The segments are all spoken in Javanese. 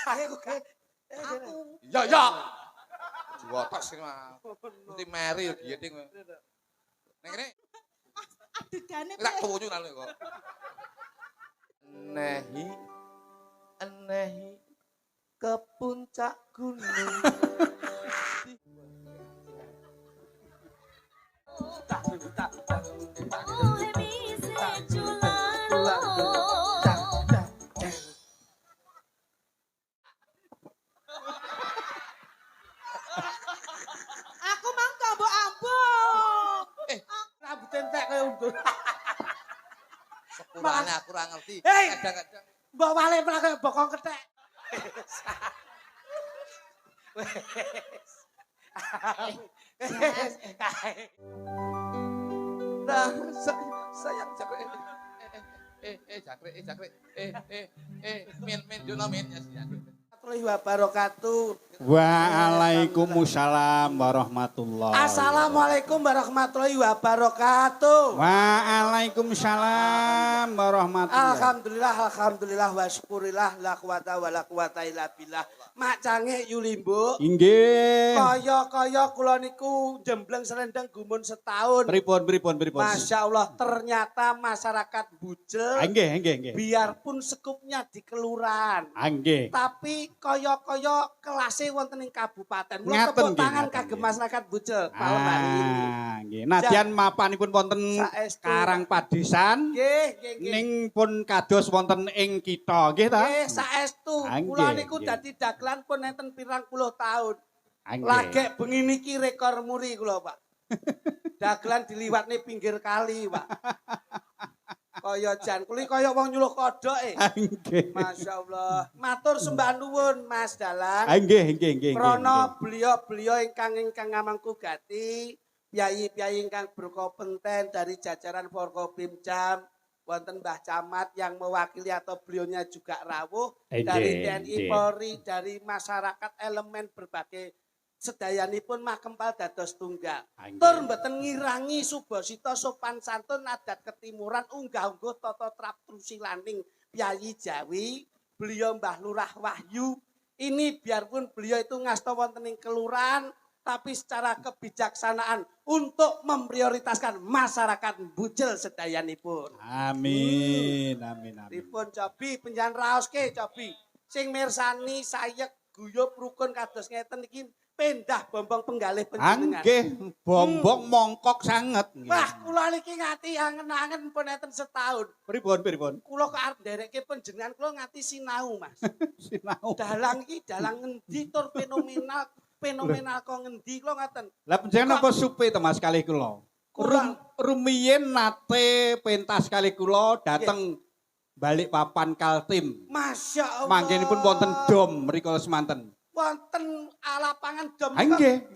Ayo kok. Aku. Ya ya. Jiwotok sing mah. Mesti meri giyeting kowe. Ning kene Adegane tak piye? tunjuk nang kok. Nehi enehi ke puncak gunung. Oh, bisa culano. Aku mang ambok-ambok. Rambut entek kaya undur. Sepurane aku ora ngerti. Hei! Kadang-kadang Mbok wale pra kaya bokong kethek. Nah, sayang jakre. Jakre. Min Jono min ya sih. Warahmatullahi wabarakatuh. Waalaikumsalam warahmatullahi. Assalamualaikum warahmatullahi wabarakatuh. Waalaikumsalam warahmatullahi. Alhamdulillah wa syukurillah la quwata wa la quwata illa billah. Mak Cange Yulimbo. Inggih. Kaya kula niku jembleng selendang gumun setahun. Pripun. Masya Allah, ternyata masyarakat Bujel Nggih. biarpun sekupnya di kelurahan, Nggih. tapi kaya kelasnya wonten ing kabupaten. Mula Ngaten, tepuk nggih, tangan ngaten, kagem nggih. masyarakat Bujel malam hari ini. Nggih. Nadyan mapanipun wonten Saestu. Karang Padesan Nggih. ning pun kados wonten ing kita, nggih ta? Nggih, saestu. Nggih, Kula niku nggih. dadi dagelan pun enten pirang puluh tahun. Nggih. Lagi bengi niki rekor muri kula, Pak. Dagelan diliwatne pinggir kali, Pak. Kaya jan kuli kaya wong nyuluh kodhok Nggih. Masya Allah. Matur sembah nuwun Mas Dalan. Nggih. Krana beliau ingkang ngamangku gati, piyayi-piyayi ingkang berkompeten dari jajaran Forkopimjam, wonten Mbah Camat yang mewakili atau beliaunya juga rawuh dari TNI Polri, dari masyarakat elemen berbagai sedayanipun makempal dados tunggal. Tur mboten ngirangi subasita sopan santun adat ketimuran unggah-ungguh tata trap trusilaning piyayi Jawi, beliau Mbah Lurah Wahyu. Ini biarpun beliau itu ngasta wonten ing kelurahan, tapi secara kebijaksanaan untuk memprioritaskan masyarakat Bujel sedayanipun. Amin. Dipun cobi penjan raoske cobi. Sing mirsani sayek guyub rukun kados ngeten iki pendah bombong penggalih panjenengan. Nggih, bombong mongkok sanget. Wah, kula niki ngati angen-angen pun enten setahun. Pripun? Kula kok arep nderekke panjenengan kula ngati sinau, Mas. Sinau. Dalang iki dalang ngendi tur fenomenal kok ngendi kula ngaten. Lah panjenengan apa supe to Mas kalih kula? Rumiyin nate pentas kalih kula dateng balik papan Kaltim. Masya Allah. Manggenipun wonten dom mriku semanten. Wonten lapangan dom Nggih.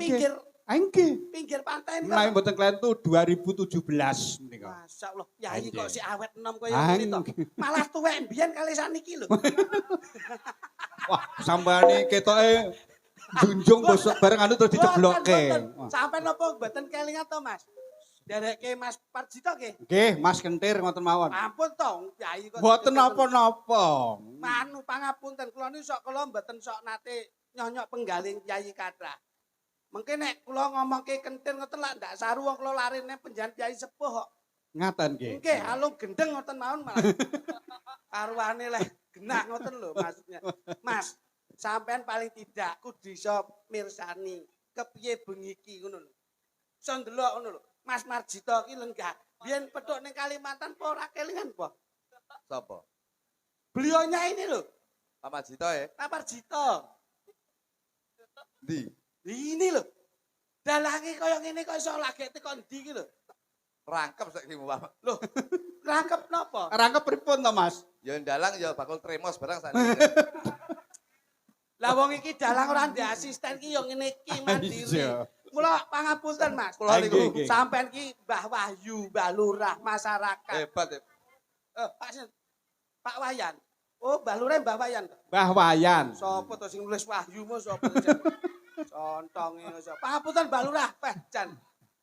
pinggir pantai Menawi niku. mboten kalian tuh 2017 menika. Masya Allah, yai kok si awet enom kaya Nggih. ngene to. Malah tuwek mbiyen kali saniki lho. Wah, sambane ketoke junjung bosok bareng anu terus dijeblokke. Sampai napa mboten kelingan to, Mas? Dereke Mas Parjito nggih. Nggih, Mas Kentir ngoten mawon. Ampun to, yai kok. Mboten napa-napa. Manu pangapunten kula niku sok kula mboten sok nate nyonyok penggaling yai kathah. Mengke nek kula ngomongke kentir ngoten lak ndak saru wong kula larine penjan yai sepuh kok. Ngaten nggih. Nggih, alung gendeng ngoten mawon malah. Karuane leh genah ngoten lho maksudnya. Mas, sampean paling tidak kudu iso mirsani kepiye bengi iki ngono lho. Iso ndelok ngono lho. Mas Marjito ki lenggah. Biyen petuk ning Kalimantan apa ora kelingan apa? Sapa? Beliaunya ini lho, Pak Majito ya? Pak Marjito. Ndi? Ini lho. Dalange kaya ngene kok iso lagi teko ndi iki lho. Rangkep saiki Pak. Lho, rangkep napa? Rangkep pripun to, Mas? Ya dalang ya bakul tremos barang sak. Lah wong iki dalang ora ndek asisten ki ya ngene iki mandiri. Iya. Mula pangapunten Mas. Kula niku Nggih. Sampean ki Mbah Wahyu, Mbah Lurah masyarakat. hebat. Pak Wayan. Oh, Mbah Lurah Mbah Wayan. Mbah Wayan. Sapa to sing nulis Wahyu mo sapa to? Contonge sapa? Pangapunten Mbah Lurah, jan.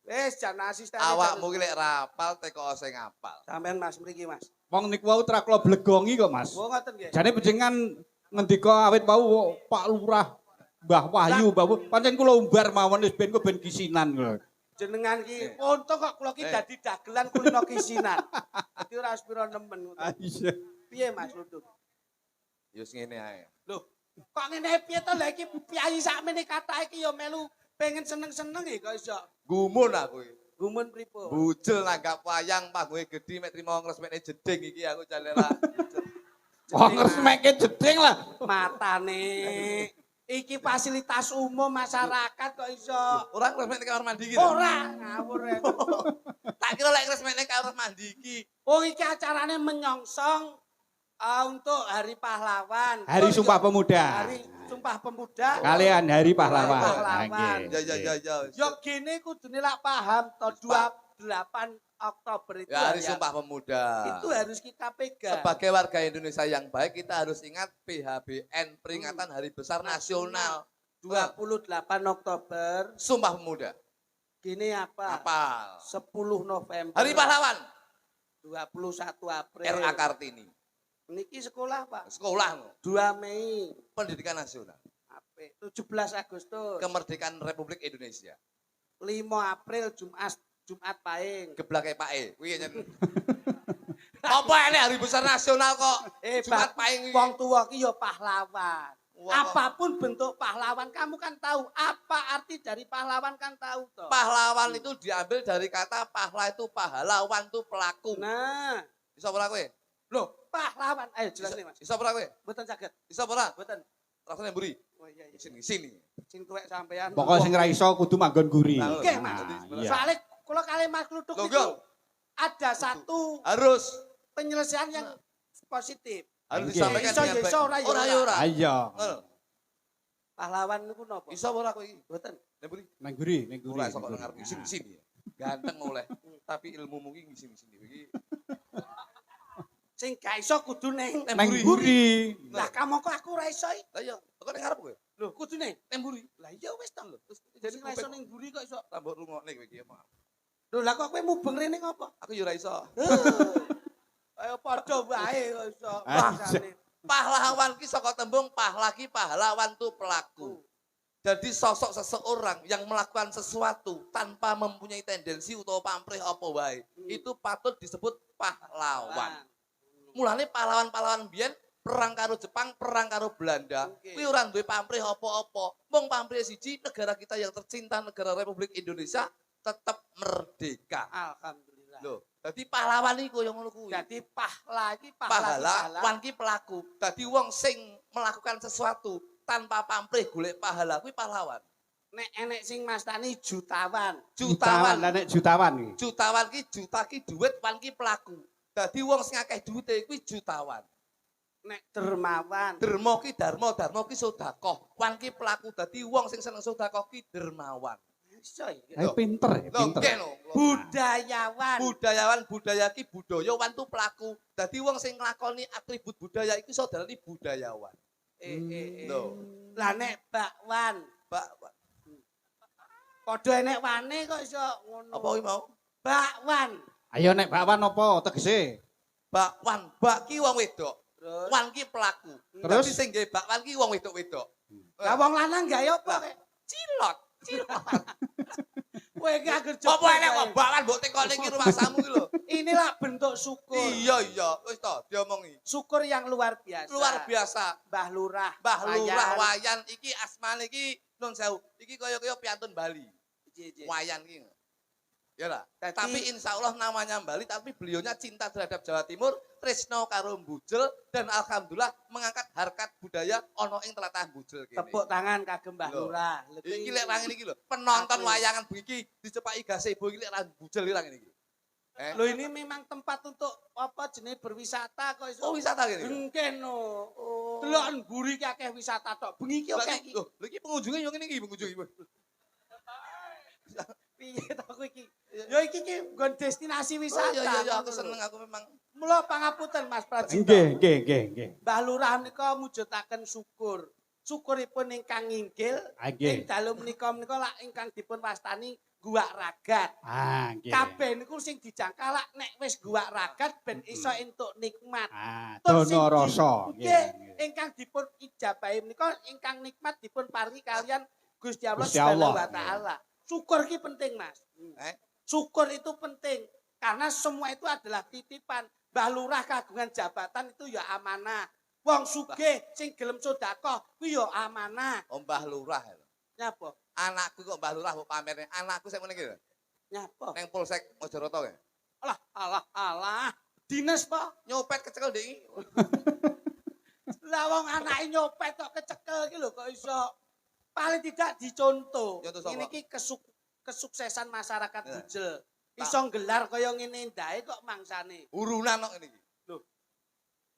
Wis jan asisten. Awakmu ki lek rapal teko sing apal. Sampean Mas mriki Mas. Wong niku wau tra kula blegongi kok, Mas. Oh ngoten nggih. Jane panjenengan ngendika awit wau Pak Lurah Mbah Wahyu pancen kula umbar mawon wis ben ben kisinan lho. Jenengan ki untung kok kula ki dadi dagelan kulino kisinan. Dadi ora spiro nemen. Ah, iya. Piye Mas Lutut? Ya wis ngene ae. Loh, kok ngene piye to lha iki piyayi sakmene kathah iki ya melu pengen seneng-seneng kok iso. Gumun aku iki. Gumun pripun? Bujel nanggap wayang panggoe gedhi mek trimo ngresmekne jeding iki aku jane ra. Oh ngresmekke jeding lah. Matane. Iki fasilitas umum masyarakat kok iso. Ora ngresmekne kamar mandi iki. Ora, ngawur ya. Tak kira lek ngresmekne kamar mandi iki. Oh iki acarane menyongsong untuk Hari Pahlawan. Hari Sumpah Pemuda. Hari Sumpah Pemuda. Kalian Hari Pahlawan. Pahlawan. Nggih. Ya. Yo gini kudune lak paham to 28 Oktober itu Ya Hari Sumpah Pemuda. Itu harus kita pegang. Sebagai warga Indonesia yang baik kita harus ingat PHBN peringatan Hari Besar Nasional 28 Oktober. Sumpah Pemuda. Gini apa? Apal. 10 November. Hari Pahlawan 21 April. RA Kartini. Niki sekolah, Pak. Sekolah 2 Mei. Pendidikan Nasional. Apik. 17 Agustus. Kemerdekaan Republik Indonesia. 5 April Jumat Pahing. Geblake Pak kuwi nyen. Apa ini Hari Besar Nasional kok? Jumat Pahing iki. Wong tuwa ki ya pahlawan. Wah. Apapun bentuk pahlawan kamu kan tahu. Apa arti dari pahlawan kan tahu toh. Pahlawan itu diambil dari kata pahla itu pahlawan itu pelaku. Nah, Iso ora kowe? loh pahlawan. Ayo jelasne Mas. Iso ora kowe? Mboten saged. Iso ora? Mboten. Rasane mburi. Oh iya iya. Sini. Sing tuwek sampean. Pokok sing ra iso kudu manggon guri. Nah, Nggih, Mas. Jadi, Soalnya kalau kalian Mas Kluthuk Loh, itu Gong. ada satu Harus penyelesaian yang positif. harus Nggih. disampaikan Iso, dengan ya baik. iso, ora ya Ora ora. ya ora. Ayo. Ngono. Pahlawan niku napa? Iso ora kowe iki? Mboten. Nek mburi. Nang guri, nang guri. Ora iso kok ngarep sini. Ganteng oleh. Tapi ilmumu ki sini iki. Sing gak iso kudu ning Nang guri. Lah kamu kok aku ora iso? Lah iya, kok ning ngarep kowe? Lho, kudune. Ning mburi. Lah iya wis to. Terus Jadi jadi ora iso kuping ning mburi kok iso. tambah rungokne kowe iki apa? Lho, lah kok kowe mubeng rene ngopo? Aku ya ora iso. Ayo padha wae kok iso. Ah, Bahasane. Pahlawan ki saka tembung pahlaki pahlawan tu pelaku. Jadi sosok seseorang yang melakukan sesuatu tanpa mempunyai tendensi utawa pamrih apa wae, itu patut disebut pahlawan. Mulane pahlawan-pahlawan biyen perang karo Jepang, perang karo Belanda, Oke. kuwi ora duwe pamrih apa-apa. Mung pamrih siji, negara kita yang tercinta, negara Republik Indonesia tetap merdeka. Alhamdulillah. Loh, dadi pahlawan iku yang ngono kuwi. Jadi pahlawan Pahlawan ki pelaku. Dadi wong sing melakukan sesuatu tanpa pamrih golek pahala kuwi pahlawan. nek enek sing mastani jutawan. Jutawan, lah nek jutawan iki. Jutawan ki juta ki duit, wan ki pelaku. Dadi wong sing akeh duwite kuwi jutawan. Nek dermawan. Derma ki dharma, dharma ki sedekah. Wan ki pelaku. Dadi wong sing seneng sedekah ki dermawan. Iso iki. Ayo pinter ya, Lho pinter. nggih lho. Budayawan. Budayawan, budaya ki budaya, wan tu pelaku. Dadi wong sing nglakoni atribut budaya iki iso diarani budayawan. Lho. Lah nek bakwan. Mbak, Padha enek wane kok iso ngono. apa kuwi mau? Bakwan. Ayo nek bakwan apa tegese? Bakwan, bak ki wong wedok. Terus Wan ki pelaku. Terus? Dadi sing gawe bakwan ki wong wedok-wedok. lah wong lanang gawe apa Lah. kek? Cilok. Kowe iki agar Apa enek kok bakwan mbok tekone iki rumah samu ki lho. Inilah bentuk syukur. Iya, wis to diomongi. Syukur yang luar biasa. Luar biasa. Mbah Lurah. Mbah Lurah Wayan. Wayan iki asmane iki nun sewu. Iki kaya-kaya piantun Bali. Ji. Wayan ki. Ya lah. Dadi- Tapi insya Allah namanya Bali, tapi beliaunya cinta terhadap Jawa Timur, tresno karo Mbujel, dan alhamdulillah mengangkat harkat budaya ono ing tlatah Mbujel kene. Tepuk tangan kagem Mbah Loh. Lurah. Lha Iki lek rangin iki lho, penonton Aku- wayangan begini dicepaki gazebo iki lek ra Mbujel iki rangin iki. Loh ini memang tempat untuk apa jenis berwisata kok iso. Oh wisata kene. Engken no. Oh. Delok mburi ki akeh wisata tok. Bengi ki akeh iki. Lho, iki pengunjunge yo ngene iki pengunjung iki. Piye to kowe iki? Ya iki ki nggon destinasi wisata. Iya, aku seneng aku memang. Mula pangapunten Mas Prajito. Nggih. Mbah Lurah menika mujudaken syukur. Syukuripun ingkang inggil Nggih. ing dalem menika lak ingkang dipun wastani guak ragat. Ah, nggih. Kabeh niku sing dijangkalak nek wis guak ragat ben iso entuk nikmat. Ah, Tur sing dono rasa. Nggih, ingkang dipun ijabahi menika ingkang nikmat dipun paringi kalian Gusti Allah Gusti Allah. Subhanahu wa taala. Syukur ki penting, Mas. Syukur itu penting karena semua itu adalah titipan. Mbah Lurah kagungan jabatan itu ya amanah. Wong sugih sing gelem sedekah kuwi ya amanah. Mbah Lurah. Nyapa? Anakku kok Mbah Lurah kok pamerne. Anakku sing ngene iki lho. Nyapa? Ning Polsek Mojokerto ki. Alah. Dinas po. Nyopet kecekel ndek iki. Lah wong anake nyopet kok kecekel iki lho kok iso. Paling tidak dicontoh. Contoh sapa? Ini ki kesuksesan masyarakat Ya. Bujel. Iso nggelar kaya ngene ndae kok mangsane. Urunan kok ngene iki.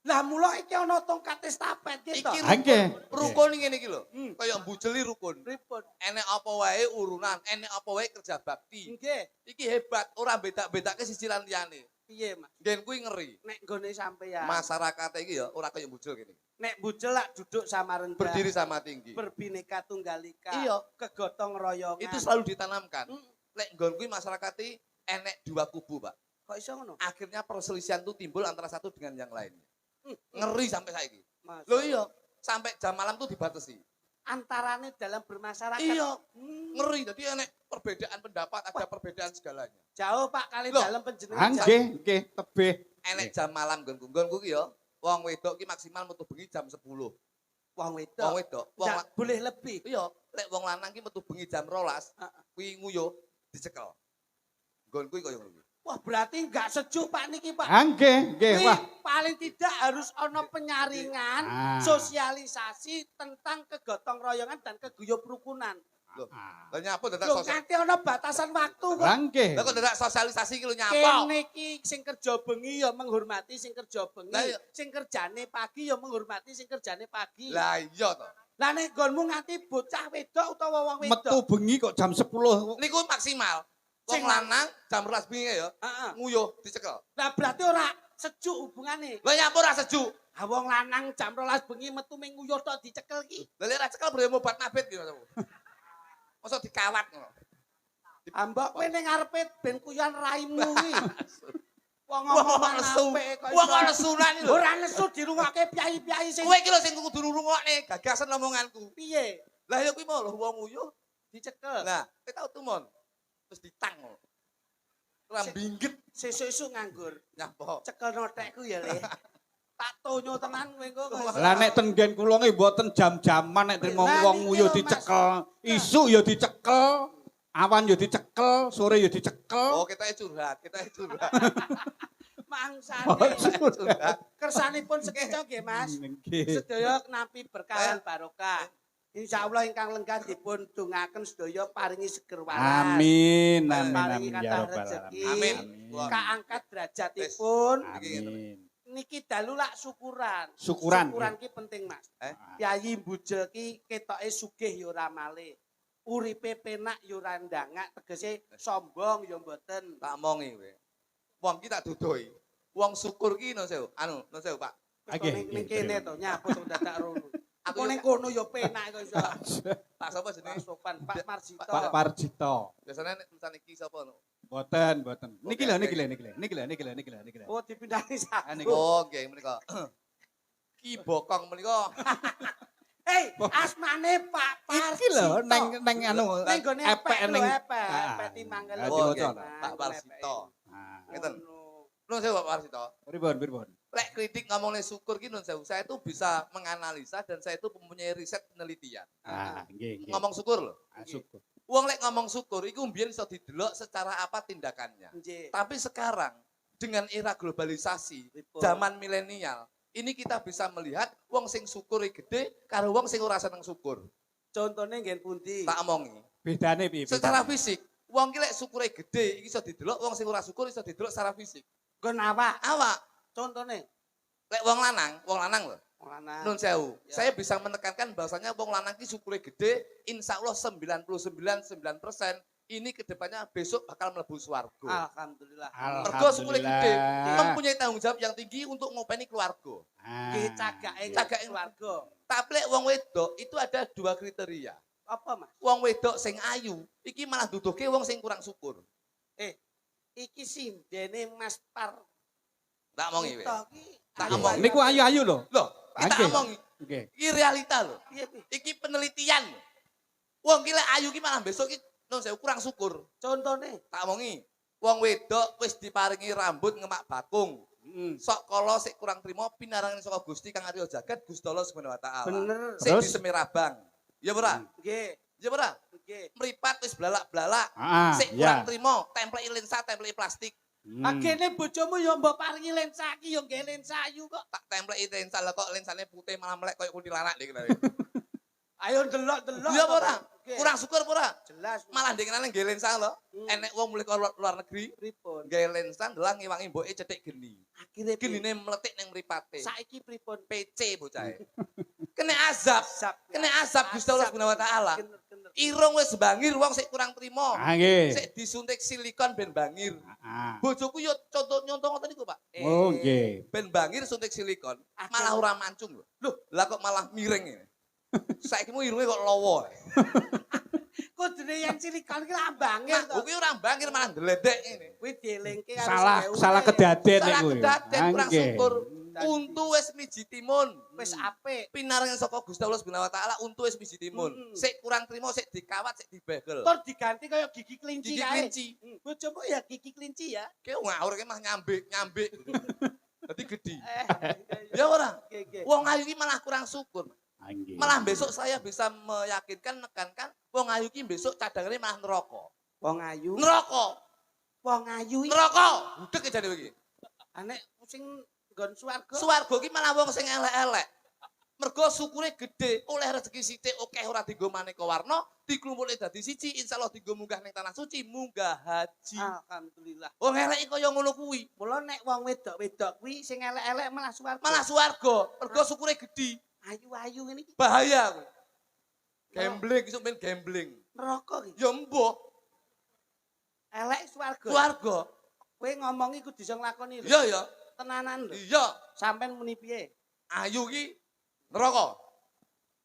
Lah mula iki ana tongkat estafet ki to. Iki Ah, nggih. rukun ngene iki lho. Hmm. Kaya mbujeli rukun. Pripun? Enek apa wae urunan, enek apa wae kerja bakti. Nggih, Iki hebat, ora bedak-bedake siji lan liyane. piye Mas? Gen kuwi ngeri. Nek nggone sampeyan. Masyarakat iki ya ora kaya mbujel kene. Nek Bujel lak duduk sama rendah. Berdiri sama tinggi. Berbineka tunggal ika. Iya. Kegotong royongan. Itu selalu ditanamkan. Hmm. Lek nggon kuwi masyarakat iki enek dua kubu, Pak. Kok iso ngono? Akhirnya perselisihan itu timbul antara satu dengan yang lainnya. Hmm. Ngeri sampai saiki. Mas. Loh iya, sampai jam malam tuh dibatasi. Antarane dalam bermasyarakat. Iya, Hmm. ngeri. Jadi enek perbedaan pendapat, ada perbedaan segalanya. Jauh Pak kali Loh. dalam Ah, penjenengan. nggih, tebih. Enek jam malam nggonku ki ya, wong wedok ki maksimal metu bengi jam 10. Wong Wong wedok. wedok, wong Nggak boleh lebih. iya, lek wong lanang ki metu bengi jam 12, Heeh. kuwi nguyuh dicekel. Nggonku ki koyo ngono kuwi. Wah berarti nggak sejuk Pak niki Pak. Ah, nggih. Kuwi Wah. paling tidak harus ono penyaringan, Ah. sosialisasi tentang kegotong royongan dan keguyup rukunan. Ah. Lah nyapa dadak Loh sosial. nganti ono batasan waktu kok. Lah nggih. Lah kok dadak sosialisasi ki lho nyapa. Kene iki sing kerja bengi ya menghormati sing kerja bengi, Lah, iya. sing kerjane pagi ya menghormati sing kerjane pagi. Lah iya to. Lah nek nggonmu nganti bocah wedok utawa wong wedok. Metu bengi kok jam 10. Niku maksimal. Wong Sing lanang jam 12 bengi ya, Heeh. nguyuh dicekel. Lah berarti ora sejuk hubungane. Lah nyapa ora sejuk. Ha wong lanang jam 12 bengi metu ming nguyuh tok dicekel ki. Lah lek ora cekel bre obat nabit gitu. Masa dikawat ngono. Ambok kowe ning ngarepe ben kuyon raimu kuwi. Wong Wong ngomong nesu. apik kok. Wong ana sunan iki lho. Ora nesu dirungokke piyai-piyai sing Kowe iki lho sing kudu ngrungokne gagasan omonganku. piye Lah ya kuwi mau lho wong nguyuh. dicekel. Nah, kowe tau tumon. Terus ditang ngono. Ora binggit Sesuk-esuk nganggur. nyapa. Cekel notekku ya, Le. Tak tonyo tenan kowe engko. Lah nek tenggen kula nggih mboten jam-jaman nek trimo Lah, wong niki nguyuh lho, Mas. dicekel, isu ya dicekel, awan ya dicekel, sore ya dicekel. Oh, kita curhat, kita curhat. Mangsane. Curhat. Kersanipun sekeca nggih, Mas. Nggih. Sedaya nampi berkah lan barokah. Insyaallah ingkang lenggah dipun dongaken sedaya paringi seger waras. Amin, amin, Paringi amin ya kathah rabbal rezeki. Amin. alamin. Kaangkat derajatipun. Amin. Niki dalu lak syukuran. Syukuran, Syukuran ki penting, Mas. Eh? Yayi Bujel ki ketoke sugih ya ora malih. Uripe penak ya ora ndangak, tegese sombong ya mboten. Tak omongi kowe. Wong ki tak dodoi. Wong syukur ki no sewu. Anu, no sewu, Pak. Nggih, Ning nggih, kene terima. to nyapa to dadak rono. Aku Aku ning kono ya penak kok iso. Pak sapa jenenge? Pak Sopan, Pak Marsito. Pak Parjito. Biasanya nek tulisan iki sapa no? Mboten, mboten. Niki Oke, lho, oke. niki lho. Oh dipindahi Ah, niki. satu. Oh, nggih menika. Ki bokong menika. Hei, asmane Pak Iki lho neng anu Ning gone epek ning ning epek timanggal. Ah, Oh, diwaca nggih. lho. Pak Warsito. Ah, Ngeten. Ngono. Nun sewu Pak Warsito. pripun? Lek kritik ngomongnya syukur ki nun sewu. Saya itu bisa menganalisa dan saya itu mempunyai riset penelitian. Ah, nggih, nggih. Ngomong syukur loh. Ah, syukur. Wong lek ngomong syukur iku mbiyen iso didelok secara apa tindakannya. Nggih. Tapi sekarang dengan era globalisasi, Pripun? zaman milenial, ini kita bisa melihat wong sing syukure gede karo wong sing ora seneng syukur. Contone nggen pundi? Tak omongi. Bedane piye? Secara fisik, wong ki lek syukure gede iki iso didelok, wong sing ora syukur iso didelok secara fisik. Nggon awak. Awak Contone lek wong lanang lho. wong lanang. Nun sewu, Ya. saya bisa menekankan bahwasanya wong lanang ki syukure gede, insya Allah 99,9% ini kedepannya besok bakal mlebu swarga. Alhamdulillah. Mergo syukure gede, Alhamdulillah. mempunyai tanggung jawab yang tinggi untuk ngopeni keluarga. Ah, Nggih cagake Cagake keluarga. Tapi lek wong wedok itu ada dua kriteria. Apa, Mas? Wong wedok sing ayu iki malah duduhke wong sing kurang syukur. Iki sindene Mas Par. Tak omongi kowe. Kita ki Tak ayu- omong. Niku ayu-ayu lho. Loh, kita Nggih. omongi. Nggih. Iki realita lho. Piye, piye? Iki penelitian. Wong ki lek ayu ki malah besok ki non sewu kurang syukur. Contone, Tak omongi. Wong wedok wis diparingi rambut ngemak bakung. Sok kala sik kurang trima pinarangan saka Gusti Kang Arya Jagat Gusti Allah Subhanahu wa taala. bener. Sing Terus? disemir abang. Ya ora? Nggih, Ya ora? nggih. Mripat wis blalak-blalak. Ah, Sik ya. kurang trima, templeki lensa, templeki plastik. Agene bojomu ya mbok paringi lensa ki ya nggih lensa ayu kok. Tak templeki lensa lah kok lensane putih malah melek koyo kuntilanak iki. Ayo delok-delok. Ya apa ora? Nggih. Kurang syukur apa ora? Jelas. Malah ndek kenane nggih lensa lho. Enek wong mulih luar negeri Pripun? nggawe lensa ndelang ngewangi mboke cethik geni. Akhire Genine meletik ning mripate. saiki pripun? PC bocahe. Kena azab. Azab. Kena azab Gusti Allah Subhanahu wa taala. Bener-bener. Irung wis bangir wong sik kurang trima. Ah nggih. Sik disuntik silikon ben bangir. Ah. Bojoku yo contoh nyontoh ngoten niku, Pak. Oh nggih. Ben bangir suntik silikon, malah ora mancung lho. Loh, lah kok malah miring ini. Saiki mu irunge kok lowo. Kudune yang silikon ki lambange Nah, to. kuwi ora bangir malah ndledek ngene. Kuwi dielingke karo Salah sewu salah e. kedaden nek Salah kuwi. kedaden Ah, kurang nggih. syukur. Untu wis miji timun. Wis apik. Pinaringan saka Gusti Allah Subhanahu wa taala untu wis miji timun. Mm-mm. Sik kurang trima, sik dikawat, sik dibegel. Tur diganti kaya gigi kelinci Gigi kae. kelinci. Bojomu ya gigi kelinci ya. Ki ngawur ki mah nyambik. Dadi gedhi. Eh. Ya ora? Nggih, nggih. Wong ayu ki malah kurang syukur. Ah, nggih. Malah besok saya bisa meyakinkan, menekankan, wong ayu ki besok cadangane malah neraka. Wong ayu. Neraka, Wong ayu iki neraka. Budek jane iki. anek sing nggon swarga. Swarga ki malah wong sing elek-elek. Mergo syukure gedhe, oleh rezeki sithik akeh ora dienggo maneka warna, diklumpukne dadi siji, insyaallah dienggo munggah ning tanah suci, munggah haji. Alhamdulillah. Wong elek kaya ngono kuwi, Mula nek wong wedok-wedok kuwi sing elek-elek malah swarga. malah swarga, mergo syukure gedhi. ayu-ayu ngene iki Bahaya kuwi. Gambling, isuk main gambling. neraka iki. Ya mbok, Elek swarga. swarga. Kowe ngomongi kudu iso nglakoni lho. Iya ya, Tenanan lho. iya. Sampeyan muni piye? Ayu ki neraka,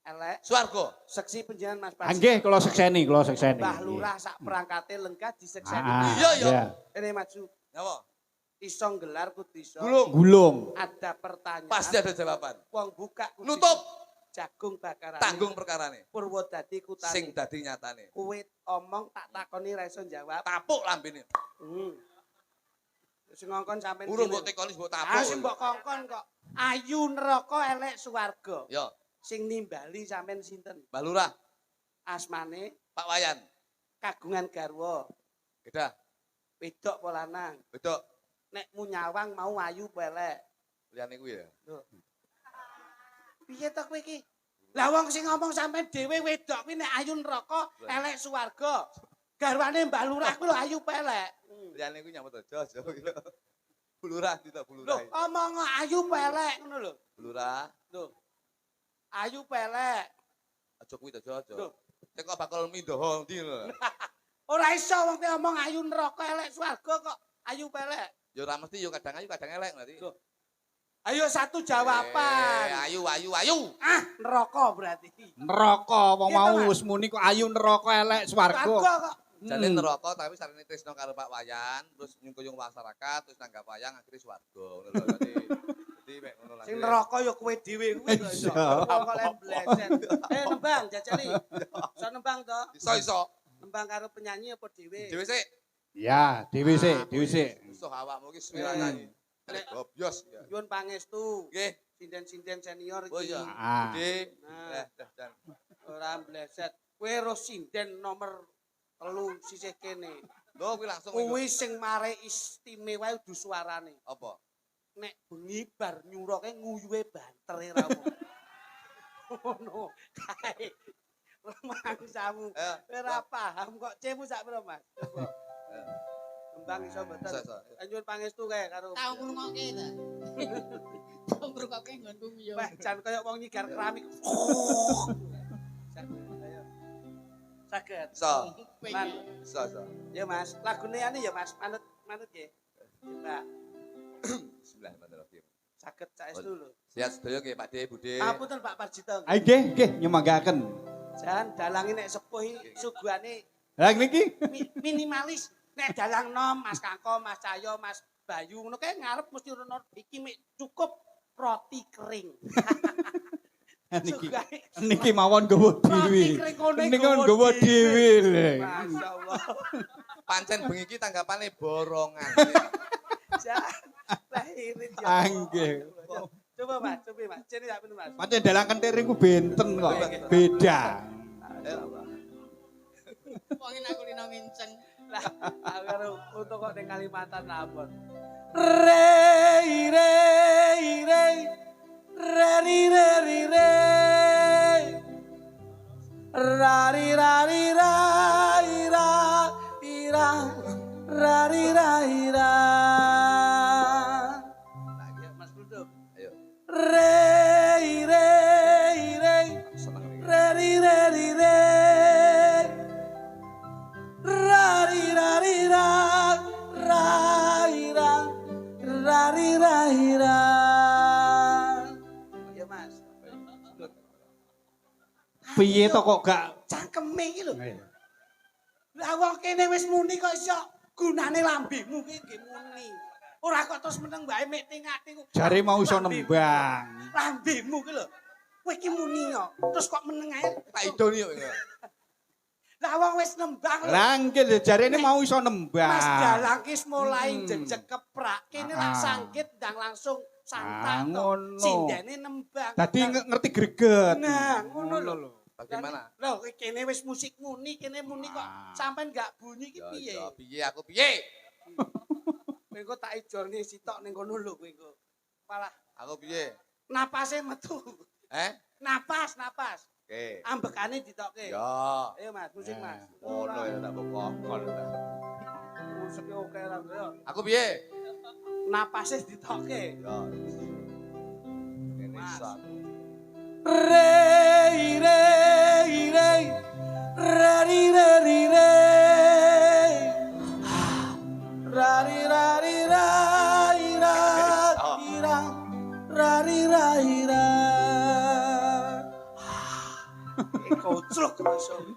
Elek swarga. seksi panjenengan Mas Ah, Pas. nggih, kula sekseni, kula sekseni. Mbah Lurah sak perangkate lengkap disekseni. Ah, Iya, iya. iya. Ini maju. Napa? Iso gelar kudu iso. Gulung. Gulung. Ada pertanyaan. Pasti ada jawaban. Wong buka kudu Nutup. iso. Jagung bakaran. Tanggung perkarane. Purwodadi kutane. Sing dadi nyatane. Kowe omong tak takoni ra iso jawab. Tapuk lambene. Sing ngongkon sampean. Urung gini. mbok tekoni mbok Ah tapuk. sing mbok kongkon kok. Ayu neraka elek swarga. Ya, Sing nimbali sampean sinten? Mbah Lurah, Asmane Pak Wayan. kagungan garwa. Kedah, Wedok apa lanang? bedok. Nek munyawang mau ayu apa elek? Liyane kuwi ya. Piye to kowe iki? Lah wong sing ngomong sampean dhewe wedok kuwi nek ayu neraka elek swarga. Garwane Mbak Lurah kuwi lho ayu apa elek? Liyane kuwi nyambut aja kuwi lho. Bu Lurah ditok Bu Lho, Lurah. omong ayu apa elek ngono lho. Bu Lurah, Lho. Ayu apa elek? aja kuwi aja aja. Lho. Teko bakal mindoho ndi lho. Ora iso wong kowe omong ayu neraka elek swarga kok ayu apa elek? Ya ora mesti yo kadang ayu kadang elek berarti. Loh. Ayo satu jawaban. Ayu ayu ayu. Ah, neraka berarti. Neraka wong Gitu, mau Mas. wis muni kok ayu neraka elek Swarga swarga. kok. Jane neraka tapi sarene tresno karo Pak Wayan, terus nyungkuyung masyarakat, terus nanggap wayang akhirnya swarga ngono lho. Dadi mek ngono lagi. Sing neraka ya kowe dhewe kuwi lho iso. Iya. Kok lek bleset. Nembang jajali. Iso nembang to? Iso. Nembang karo penyanyi apa dhewe? Dhewe sik. Ya, dhewe sik, dhewe sik. Iso awakmu ki suwi nyanyi. Nek gobyos ya. Nyuwun pangestu. Nggih. Sinden-sinden senior Oh iki. iya. Ah. Gede. Nah. Dan. Ora bleset. Kowe ro sinden nomor 3 sisih kene. Lho kuwi langsung iku. Kuwi sing mare istimewa kudu suarane. Apa? Nek bengi bar nyuroke nguyuhe bantere ra ngono kae rumangsamu ora paham kok cemu sak pira Mas coba kembang iso mboten Iso. anjur pangestu kae karo Tau ngrungokke ta. Tau ngrungokke nggonku yo. wah jan kaya wong nyigar keramik ayo saged Iso. Man, Iso. ya Mas lagune ane ya Mas manut nggih coba Bismillahirrahmanirrahim. saged saestu lho Sehat sedaya nggih Pak De, Bude. apunten Pak Parjito Ayo nggih, nggih nyemanggaken. Jan dalange nek sepuh iki suguhane Lah niki minimalis. Nek dalang nom Mas Kako, Mas Cahyo, Mas Bayu ngono kae ngarep mesti ono iki mik cukup roti kering. niki mawon nggawa dhewe. Niki nggawa dhewe lho. Masyaallah. Pancen bengi iki tanggapane borongan. Lah ini dia. Anggih. Coba Mas, coba Mas. Cene tak Mas. Pancen dalang kentir iku benten kok. Beda. Wong enak kulino nginceng. Lah, karo untuk kok ning Kalimantan abot. Rei rei rei. Rari rari rei. Rari rari rai ra ira. Rari rai ra. Lagi Mas Duduk. Ayo. Rei rei rei. Rari rari rei. Rari rari ra rai ra rari rai ra. Ya Mas. Piye to kok gak Cangkeme iki lho. Lah wong kene wis muni kok iso gunane lambemu ki nggih muni. Ora kok terus meneng bae mek tingati ku. jare mau iso nembang. Lambemu ki lho. Kowe iki muni kok. Terus kok meneng ae. Tak idoni yo. Lah wong wis nembang lho. Lah nggih lho jarene mau iso nembang. Mas dalang ki mulai jejeg keprak. Kene lah sangkit ndang langsung santak to. ngono. Sindene nembang. Dadi ngerti greget. Nah, ngono lho. Bagaimana? Lho, kene wis musik muni, kene muni kok sampean gak bunyi ki piye? Ya piye aku piye? Kowe engko tak ijolne sitok ning kono lho kowe engko. Malah Aku piye? napase metu. Napas. Oke. Ambekane ditokke. Ya. Ayo Mas, musik Mas. Ngono ya tak kokon. Musik oke ra yo. Aku piye? Napase ditokke. Ya. Ini Mas. satu. Rei rei rei. Rari rari rei. Rari rari rai ra ira. Rari rai ra. Koclok iso iki.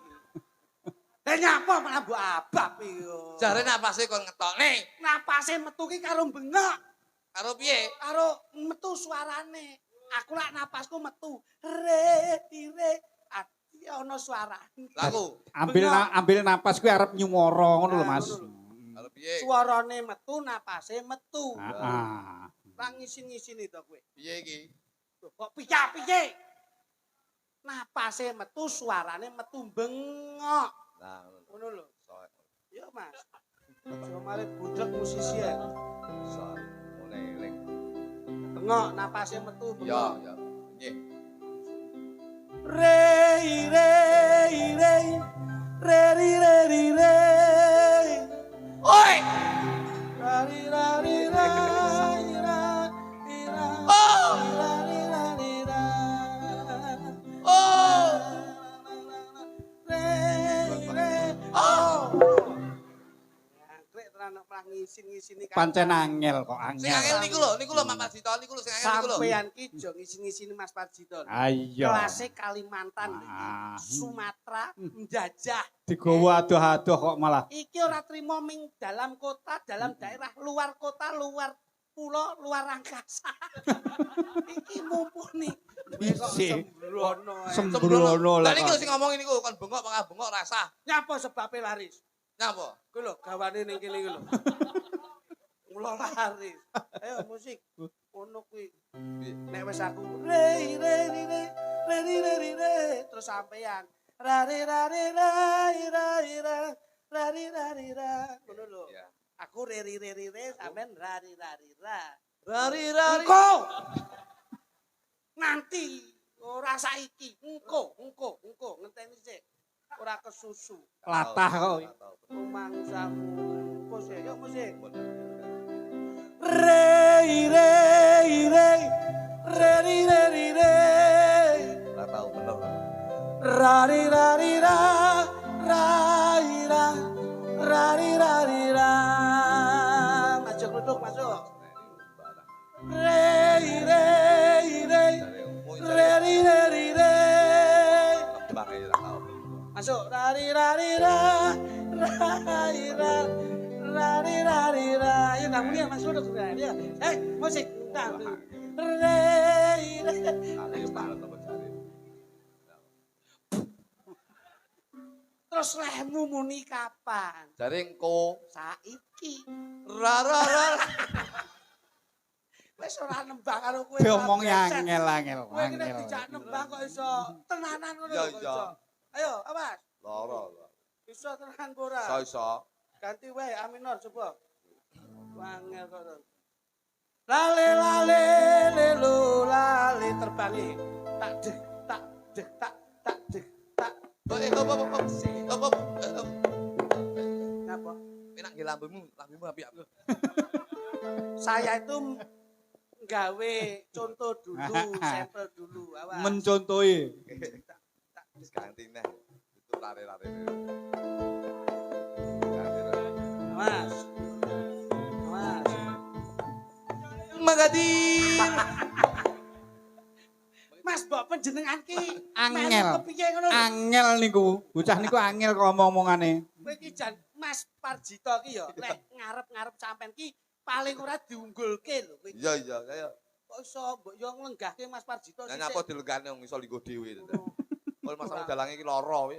Lah nyapa malah mbok abab iki yo. Jare napase kon ngetokne. Napase metu ki karo bengok, Karo piye? karo metu suarane. Aku lak napasku metu. Re ati ana suarane. Lah aku. Ambil napas kuwi arep nyumara ngono lho Mas. Karo piye? Suarane metu, napase metu. Heeh. Lah ngisin-ngisini to kowe. Piye iki? Loh, kok piye? Napase metu, suarane metu bengok. Lah Ngono lho. Ya Mas. Aja mari budrek musisi ya. Mulai eling. Bengok napase metu Ya, bengok. ya. Nggih. Rei rei rei. Reri reri rei. Oi! Rari rari rai ra ira. Oh! Rari rari ra. Oh! Rei rei. Oh! Ngkrek tenan malah ngisin-ngisini Pancen angel kok Sing angel angel. niku lho Mas Dito niku lho sing angel niku lho. Sampeyan ki jo ngisin-ngisini Mas Parjito. Ayo. Kelasé Kalimantan, Ah. Sumatera, menjajah. Digawa adoh-adoh kok malah. Iki ora trimo ming dalam kota, dalam daerah, luar kota, luar pulau, luar angkasa. Iki mumpuni. Isi. Sembrono. Sembrono Lah lah. niki lho sing ngomong niku kon bengok pangah bengok rasah. Nyapa sebabe laris? Napa? Kuwi lho gawane ning kene iki lho. Mula laris. Ayo musik. Ngono kuwi. Nek wis aku rei rei rei rei rei rei terus sampean rari rari rai rai rai rari rari ra. Ngono lho. Ya. Aku reri reri re sampean rari rari ra. Rari rari. Engko. Nanti ora saiki. Engko ngenteni sik. Ora kesusu. Latah kok. Rumangsamu. Musik, yuk musik. Rei rei rei reri reri rei. Ora tau bener. Rari rari ra rai ra rari rari ra. Masuk duduk masuk. Rei rei rei reri reri rei. Bang ora tau. Masuk. Rari rari ra. Rari ra. Rari rari ra. Ayo nggak punya Mas Lurus juga. Ya. Musik. Nah. Rei. Terus lehmu muni kapan? Jare engko Saiki. ra. Wis ora nembang karo kowe. Diomong Breset. angel. Kowe kena dijak nembang kok iso tenanan ngono Ya, kok iya. iso. Ayo, Awas. Lara. Iso tenan apa ora? Iso. Ganti wae A minor coba. Wangel kok. Lale lale lelu lale terbangi. Tak deh tak deh tak deh tak. Apa? Napa? Enak nggih lambemu apik. Saya itu gawe contoh dulu, sampel dulu. Awas. Mencontohi. Wis ganti neh. Itu lare-lare. Awas. Awas. Magadi. Mas mbok panjenengan ki Angel. melu kepiye ngono lho. Angel niku. Bocah niku angel kok omong-omongane. Kowe ki jan Mas Parjito ki ya lek ngarep-ngarep sampean ki paling ora diunggulke lho kowe. Iya, kaya. Kok iso mbok yo nglenggahke Mas Parjito Lah sih. nyapa dilegane wong iso linggo dhewe. Kol masalah dalange iki lara kuwi.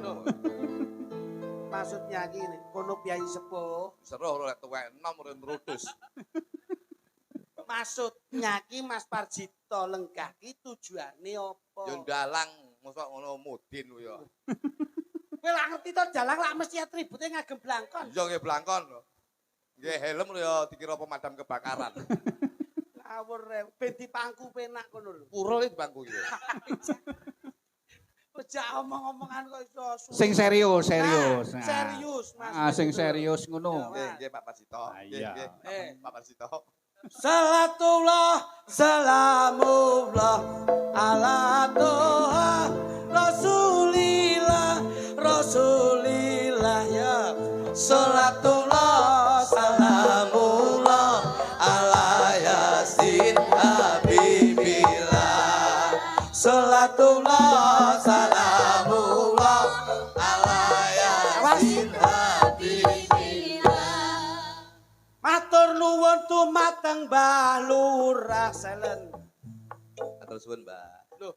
Maksudnya ki kono piyai sepuh. Seru lek tuwek enom ora nrudus. Maksudnya ki Mas Parjito lenggah ki tujuane apa? Yo dalang mosok ngono mudin kuwi ya. Kowe lak ngerti to dalang lak mesti atribute ngagem blangkon. Iya nggih blangkon. Nggih helm lho ya dikira pemadam kebakaran. Ngawur ben dipangku penak kono lho. Pura iki bangku iki. Ojak omong-omongan kok iso suwe. Sing serius. Nah, Nah. serius Mas. Ah, sing Betul. serius ngono. Nggih Pak Pasito. Iya. Pak Pasito. Salatullah salamullah ala toha rasulillah rasulillah ya salatullah salamullah ala yasin habibillah salatullah salamullah ala yasin Matur nuwun dumateng Mbah Lurah Selen. Matur suwun, Mbak. Loh,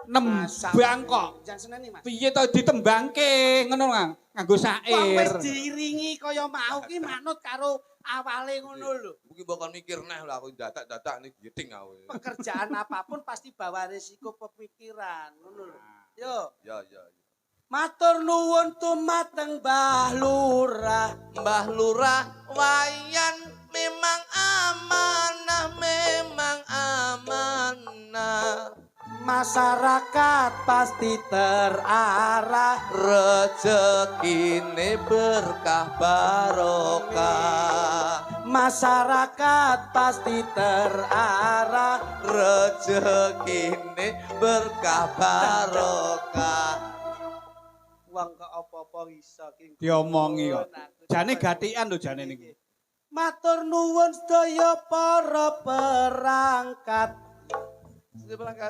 Nembang kok. jangan seneni, Mas. Piye to ditembangke ngono nganggo Wong syair. wis diiringi kaya mau ki manut karo awale ngono lho. Mungkin bakal mikir nah lah aku dadak-dadak nih giting aku. Pekerjaan apapun pasti bawa risiko pemikiran ngono lho. Yo, Ya. matur nuwun dumateng Mbah Lurah. Mbah Lurah wayan memang amanah. Masyarakat pasti terarah, Rezekine berkah barokah. masyarakat pasti terarah. Rezekine berkah barokah. Wong kok apa-apa iso ki. Diomongi kok. Jane gatikan lho jane niku. Matur nuwun sedaya para perangkat. Sudah berangkat.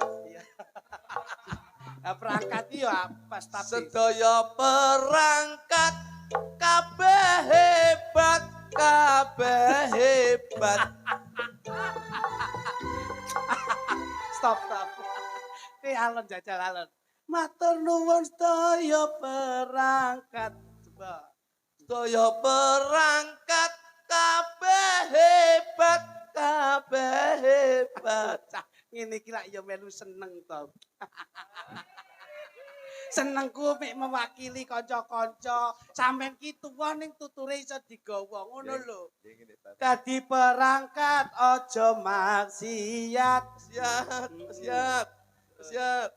Nah, perangkat iki ya pas tapi. Sedaya perangkat kabeh hebat, Stop. Ki alon jajal alon. Matur nuwun sedaya perangkat. Coba. Sedaya perangkat kabeh hebat. Cah, ngene iki lak ya melu seneng to. Senengku mek mewakili kanca-kanca. Sampeyan ki tuwa ning tuture iso digawa ngono lho. Dadi perangkat aja maksiat. Siap.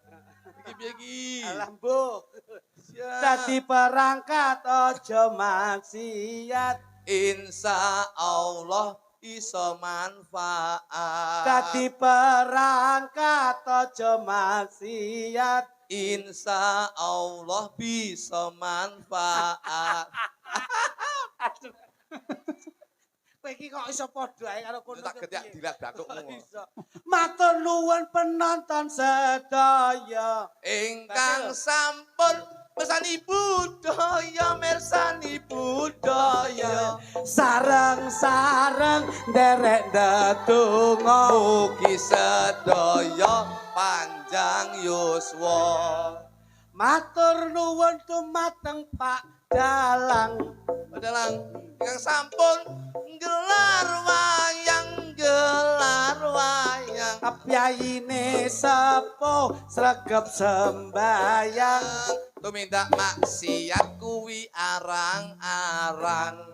Iki. Alah mbuh. Siap. Dadi perangkat aja maksiat. Insya Allah iso manfaat. Dadi perangkat aja maksiat. Insya Allah bisa manfaat. Aduh. Kowe iki kok iso padha ae karo kono. Tak ketiak dilak datukmu. Iso. Matur nuwun penonton sedaya. Ingkang sampun Mersani budaya Sareng-sareng derek ndedonga mugi sedaya panjang yuswa. matur nuwun dumateng Pak Dalang Dalang ingkang sampun gelar wayang kapyayine sepuh sregep sembayang tumindak maksiat kuwi arang-arang.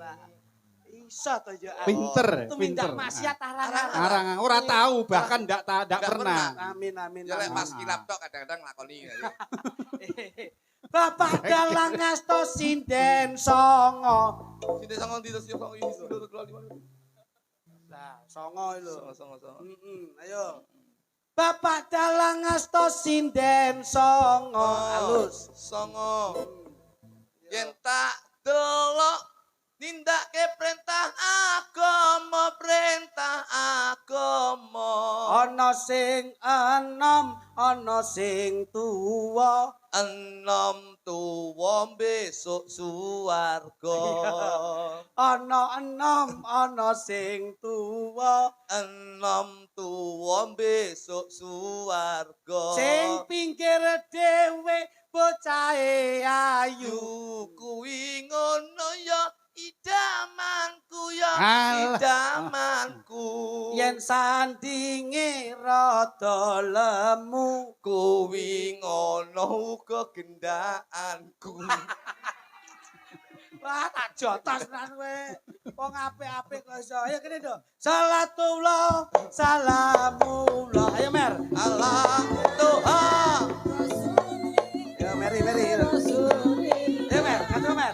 iso to ya Pinter, tumindak pinter. maksiat arang-arang Arang ora tahu bahkan ndak pernah. amin amin Ya lek amin. pas kilap tok kadang-kadang lakoni. Bapak Dalang ngasta sinden songo Sinde songo ndi terus yo songo iso. lah songo lho Songo. ayo Bapak Dalang ngasta sinden songo halus Songo. Yen tak delok nindake perintah agama ana sing enom ana sing tuwa enom tuwa besok suwarga ana enom ana sing tuwa enom tuwa besok suwarga sing pinggir dhewe bocahe ayu kuwi ngono ya idamanku ya Alah. idamanku yen sandinge rada lemu kuwi ngono uga gendakanku wah tak jotos tenan kowe wong apik-apik kok iso ayo kene nduk salatullah salamullah ayo mer Allah Tuhan ya meri ayo mer kata mer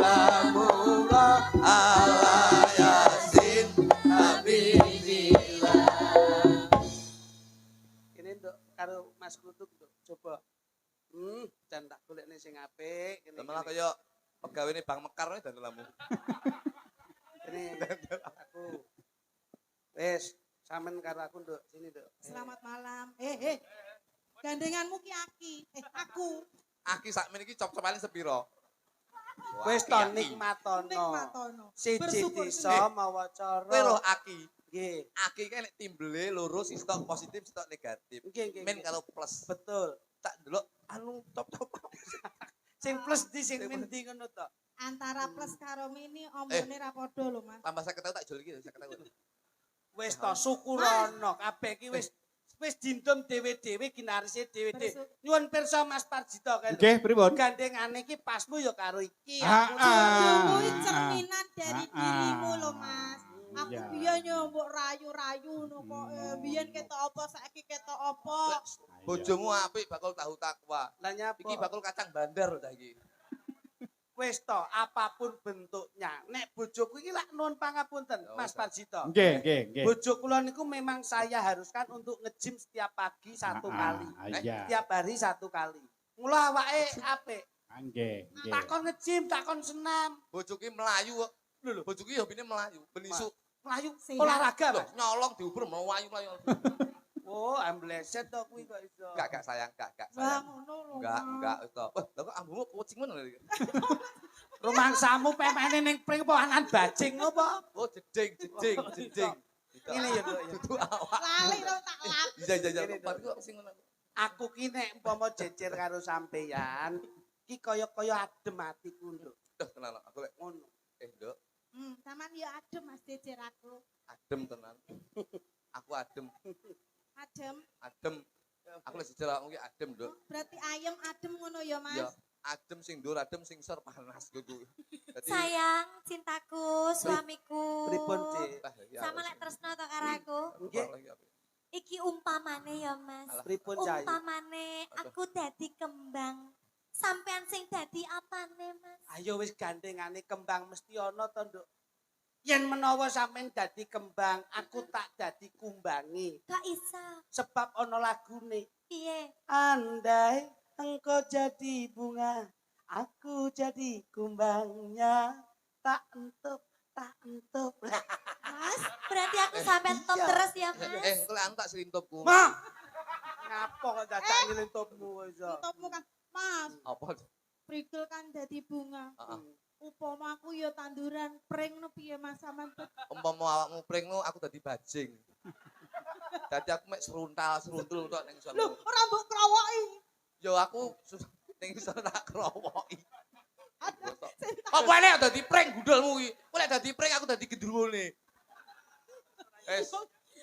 salamullah Allah Yasin Habibillah. ini nduk karo Mas Kutuk nduk coba jan tak golekne sing apik kene Malah kaya pegawene Bang Mekar ini dandelamu. ini aku wis sampean karo aku nduk sini nduk Selamat malam. Gandenganmu ki aku. Aki sakmene iki cop-copane sepiro? wis to nikmatono Nikmatono. siji Bersyukur disa mawa cara Kowe lho Aki. nggih Aki kan nek timbele loro sistok positif sistok negatif. nggih Men kalau plus betul tak delok anu cop-cop. sing plus di sing min di ngono to Antara plus karo mini ombone ra padha lho, Mas. Tambah 50 tak jol iki 50. wis to syukurono kabeh iki wis dindom dhewe-dhewe ginarise dhewe-dhewe nyuwun pirsa Mas Parjito kan Nggih, pripun? gandengane iki pasmu ya karo iki Ah, aku Jodoh ah. kuwi cerminan dari dirimu lho, Mas. Aku Iya. biyen yo mbok rayu-rayu ngono kok. Biyen ketok apa, saiki ketok apa. Bojomu apik bakal tahu takwa. lah nyapa Iki bakal kacang bandar ta iki. wis to apapun bentuknya nek bojoku iki lak nuwun pangapunten Oh, Mas Parjito Nggih. bojo kula niku memang saya haruskan untuk nge-gym setiap pagi satu kali Iya. setiap hari satu kali mula awake apik Nggih. takon nge-gym takon senam Bojoku ki melayu kok. Lho bojoku ki hobine melayu, benisuk. melayu Sehat. olahraga Lho, Mas nyolong diuber melayu-melayu. oh ambleset to kuwi kok iso Enggak sayang, enggak Wah, sayang. ngono lho. Enggak itu. Wah, lho kok ambumu kucing men lho iki. rumangsamu pemene ning pring apa anan bajing apa Oh, jeding. ini ya Dok, ya. Dudu awak. Lali lho tak lap. Iya. Ini, Tempat kok sing ngono. aku ki nek umpama jejer karo sampeyan ki kaya-kaya adem atiku nduk Duh, tenan aku lek ngono Nduk, Taman yo adem Mas jejer aku. adem tenan. Aku adem. Adem. Aku lek sejarah aku ki adem, Nduk. Berarti ayam adem ngono ya, Mas. Ya, adem sing ndur, adem sing sor panas gitu. Dadi Sayang, cintaku, suamiku. pripun Cik ah, ya, Sama lek tresno to karo aku. nggih lagi apa? Iki umpamane ya, Mas. Alah. pripun Cai Umpamane aku dadi kembang. Sampean sing dadi apane, Mas? ayo wis gandengane kembang mesti ana to nduk yen menawa sampean dadi kembang aku tak dadi kumbangi Gak isa. sebab ana lagune Piye? andai engkau jadi bunga aku jadi kumbangnya tak entup Mas, berarti aku sampean top Iya. terus ya, Mas. Engko lek anu tak selintupku. Ma Ngapo kok dadak nyelintupmu iso. Topmu kan, Mas, Apa? prigel kan dadi bunga. Heeh. Upama aku ya tanduran pring no piye Mas sampean Umpama awakmu pringmu aku dadi bajing. Dadi aku mek seruntal-seruntul tok ning Lho, sono. ora mbok krowoki. Yo aku ning sono tak krowoki. Ada sing Apa nek dadi pring gundulmu iki? Kok nek dadi pring aku dadi gendruwone. Wes.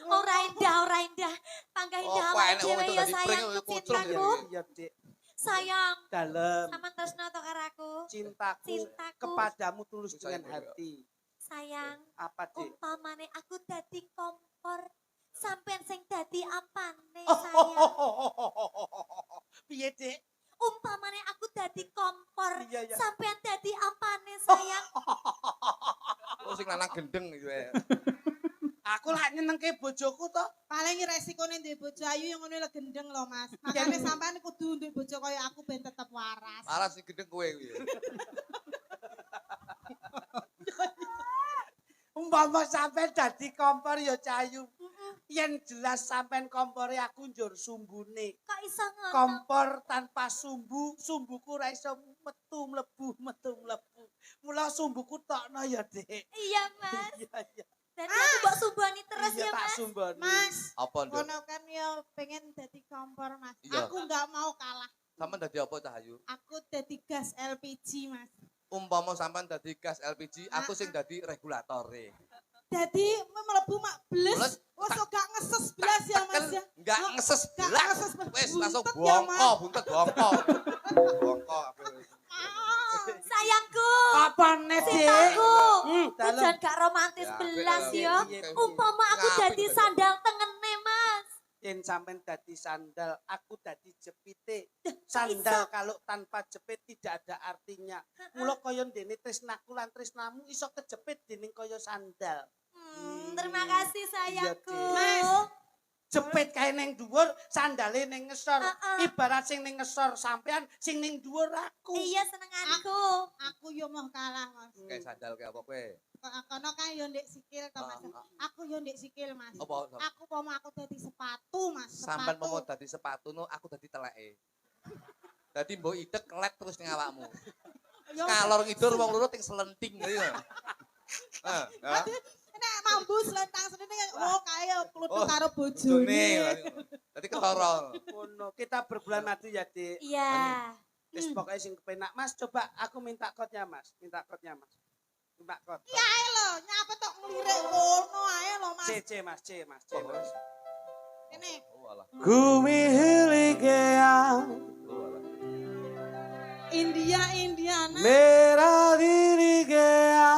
Ora indah. Panggah indah Oh, kok awake enek dhewe wong itu ya dadi pring, sayangku kucrung ya. cintaku. Iya, Dik. Sayang, Dalem sampean tresno to karo aku. cintaku Cintaku. kepadamu tulus Saya dengan hati. Sayang, Apa, Dik? umpamane aku dadi kompor, sampean sing dadi apane Oh, sayang? Piye, Dik? Umpamane aku dadi kompor, Iya, iya. sampean dadi apane sayang? Oh sing lanang gendeng iki wae. Aku lak nyenengke bojoku to. paling resikone duwe bojo ayu yang ngono gendeng lho Mas. Makane sampean kudu duwe bojo kaya aku ben tetep waras. Malah sing gendeng kowe kuwi. Umpama sampean dadi kompor ya Cayu. Yen jelas sampean kompore aku njur sumbune. Kok iso ngono? Kompor tanpa sumbu, sumbuku ora iso metu mlebu. Mula sumbuku tokno ya, Dik. Iya, Mas. Iya, iya. Dadi aku mbok sumbani terus Iya ya, tak Mas. sumboni. Mas, Apa nduk? kono kan ya pengen dadi kompor Mas. Iya. Aku nggak mau kalah. Sampeyan dadi apa Cahayu? Aku dadi gas LPG Mas. Umpama sampean dadi gas LPG, aku sing dadi regulatore. Dadi mlebu mak Beles, bles. Wes kok gak ngeses blas ya Mas ya. Enggak Oh, ngeses gak belas. ngeses belas. Wes langsung Buntet ya, bongko, buntet bongko. Bongko kabeh. Sayangku, Apa nek, Dik? cintaku. Dalem. Hujan gak romantis Ya, belas iya, ya. iya, iya. Umpama aku Ngapain dadi itu? sandal tengene, Mas. Yen sampean dadi sandal, aku dadi jepite. Sandal kalau tanpa jepit tidak ada artinya. Mula kaya ndene tresnaku lan tresnamu iso kejepit dening kaya sandal. Terima kasih sayangku. Dik. Mas. Jepit kae ning dhuwur, sandale ning ngesor. Ibarat sing ning ngesor sampean, sing ning dhuwur aku. Iya senenganku. Aku yo mau kalah Mas. Kayak sandal kayak apa kowe? Kono kan yo ndek sikil to Mas. Aku yo ndek sikil Mas. Apa? Aku mau aku dadi sepatu Mas. Sampean mau dadi sepatu no, aku dadi teleke. Dadi mbok idek kelet terus ning awakmu. Yo, Kalor ngidur wong loro ting selenting gitu. Ah, ya. nek mambu selentang sedene oh kaya kluthuk Oh, karo Bojone. bojone. Dadi ketara. Ngono, kita berbulan madu ya, Dik. Iya. Wis pokoke sing kepenak. Mas, coba aku minta kodnya, Mas. Minta kodnya, Mas. Minta kod. Ya ae lho, nyapa tok nglirik ngono ae lho Mas. C, Mas, C, Mas, C, Mas. Kene. Oh alah. Kumihiligea Oh alah. Indiana. merah dirigea.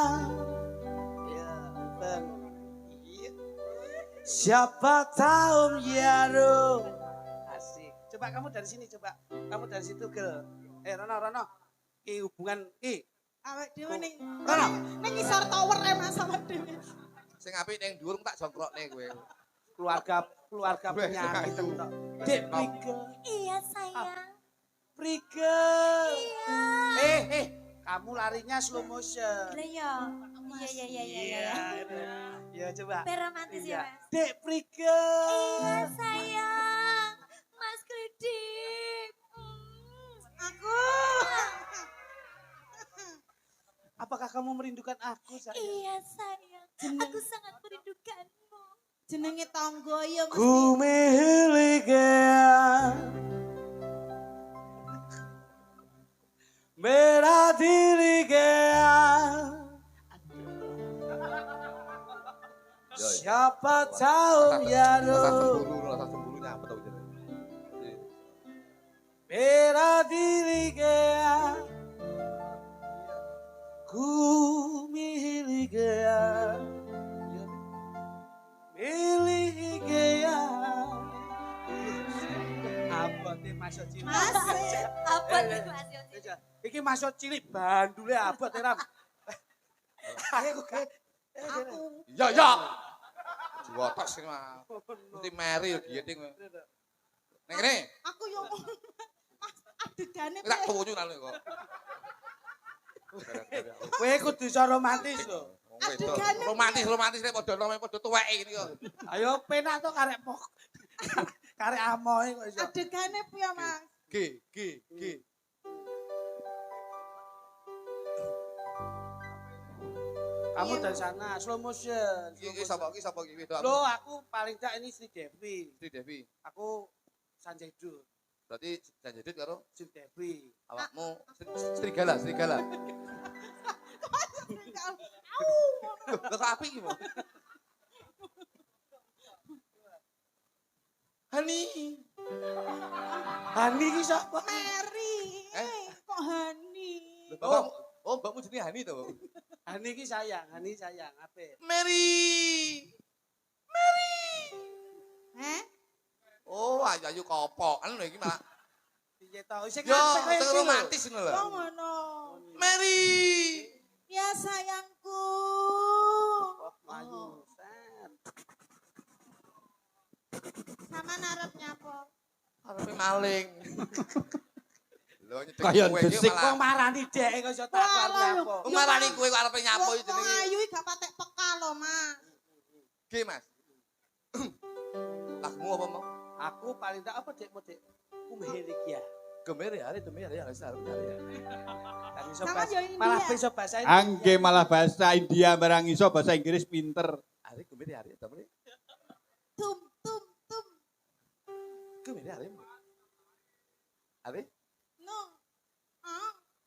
Ya, ben. Iya. Siapa tahu yaro. Asik. Coba kamu dari sini coba. Kamu dari situ, Gel. Rono. Ki hubungan ki. Awake dhewe ning Rono. ning isor tower e Mas awake dhewe. Sing apik ning dhuwur tak jongkrokne kowe. Keluarga penyakit tok. Dek Prigel. Iya sayang. Prigel. Iya. Kamu larinya slow motion. Lah ya. Iya. Ya coba. Beromantis Iya. ya, Mas. Dek Prigel. Iya sayang. Mas Kridik. Aku. Apakah kamu merindukan aku, sayang? Iya sayang. Aku sangat merindukanmu. Jenenge tangga ya mesti. Kumihiligea merah dirigea. Siapa tahu yaro Rasa cemburu nyapa tau jenenge. merah dirigea. Kumihiligea miligea. Apa nih masuk cilik? Mas. Apa nih Mas Yosi? Iki masuk cilik bandule abot Ram. Ayo kok. Aku. Ya ya. Jiwotok sing mah. Mesti meri giyeting kowe. Ning kene, Aku yo Mas adegane tak piye? tuwunya nang kok. Kowe kudu iso romantis lho. Romantis nek padha nome padha tuweke iki kok. Ayo penak to karek pok. Karek amohe kok iso. Adegane piye, Mas? G. Kamu dari sana, slow motion. Iki sapa iki wedok? Loh, aku paling tak ini Sri Devi. Sri Devi. Aku Sanjedur, Berarti Janjedit karo Sri Devi. awakmu serigala. Loh, kok apik iki, Mo? Hani. Hani ki sapa? Mary. Kok Hani? Lho, bapakmu, mbakmu jenenge Hani to, Bu? Hani ki sayang, apik. Mary. Oh, ayu kopokan lho iki malah. Piye to? Sing Yo, apik sing iki lho. romantis ngono lho. Oh ngono. Mary. Ya sayangku. Oh, Melayu. Set. Sama narep nyapa? Arepe maling. Lho nyedek Kaya kowe iki desik Kok malah. marani dhek kok iso tak Walah, apa? Wong marani kowe kok arepe nyapo Wong iki jenenge. ayu iki gak patek peka lho, Mas. Ge, Mas. Lagumu apa, Mo? Aku paling tak apa Dek, Dek? Kumhel iki ya. Gemere ya, wis arep ya. Kan iso Sama yo India. malah iso bahasa India. Angge malah bahasa India barang iso bahasa Inggris pinter. Are gemere ta mrene? Tum. Gemere are. Are? No.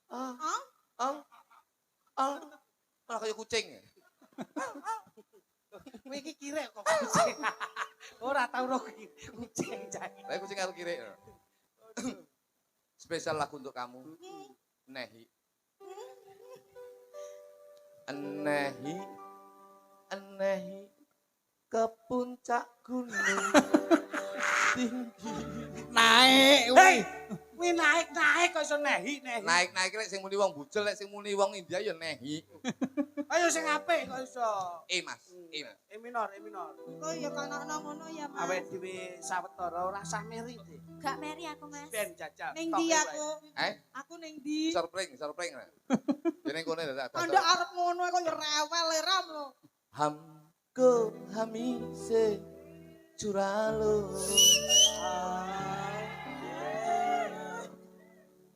Ah. Malah kaya kucing. Kowe iki kirek kok kucing. Ora tau ro kucing jae. Lah kucing karo kirek. Spesial lagu untuk kamu. Nehi. Nehi ke puncak gunung tinggi. Naik Hei, kuwi naik kok iso nehi. Naik lek sing muni wong bujel, lek sing muni wong India ya nehi. Ayo sing apik kok iso. Mas. E minor. Kok ya kanakno ngono ya, Mas. Awet dhewe sawetara ora sah meri Dek. Gak meri aku, Mas. Ben jajal. Ning Tok ndi wae. aku? Aku ning ndi? Surpring. Dene kono dak. Anda arep ngono kok ya rewel ram lho. Hamko hamise curalo.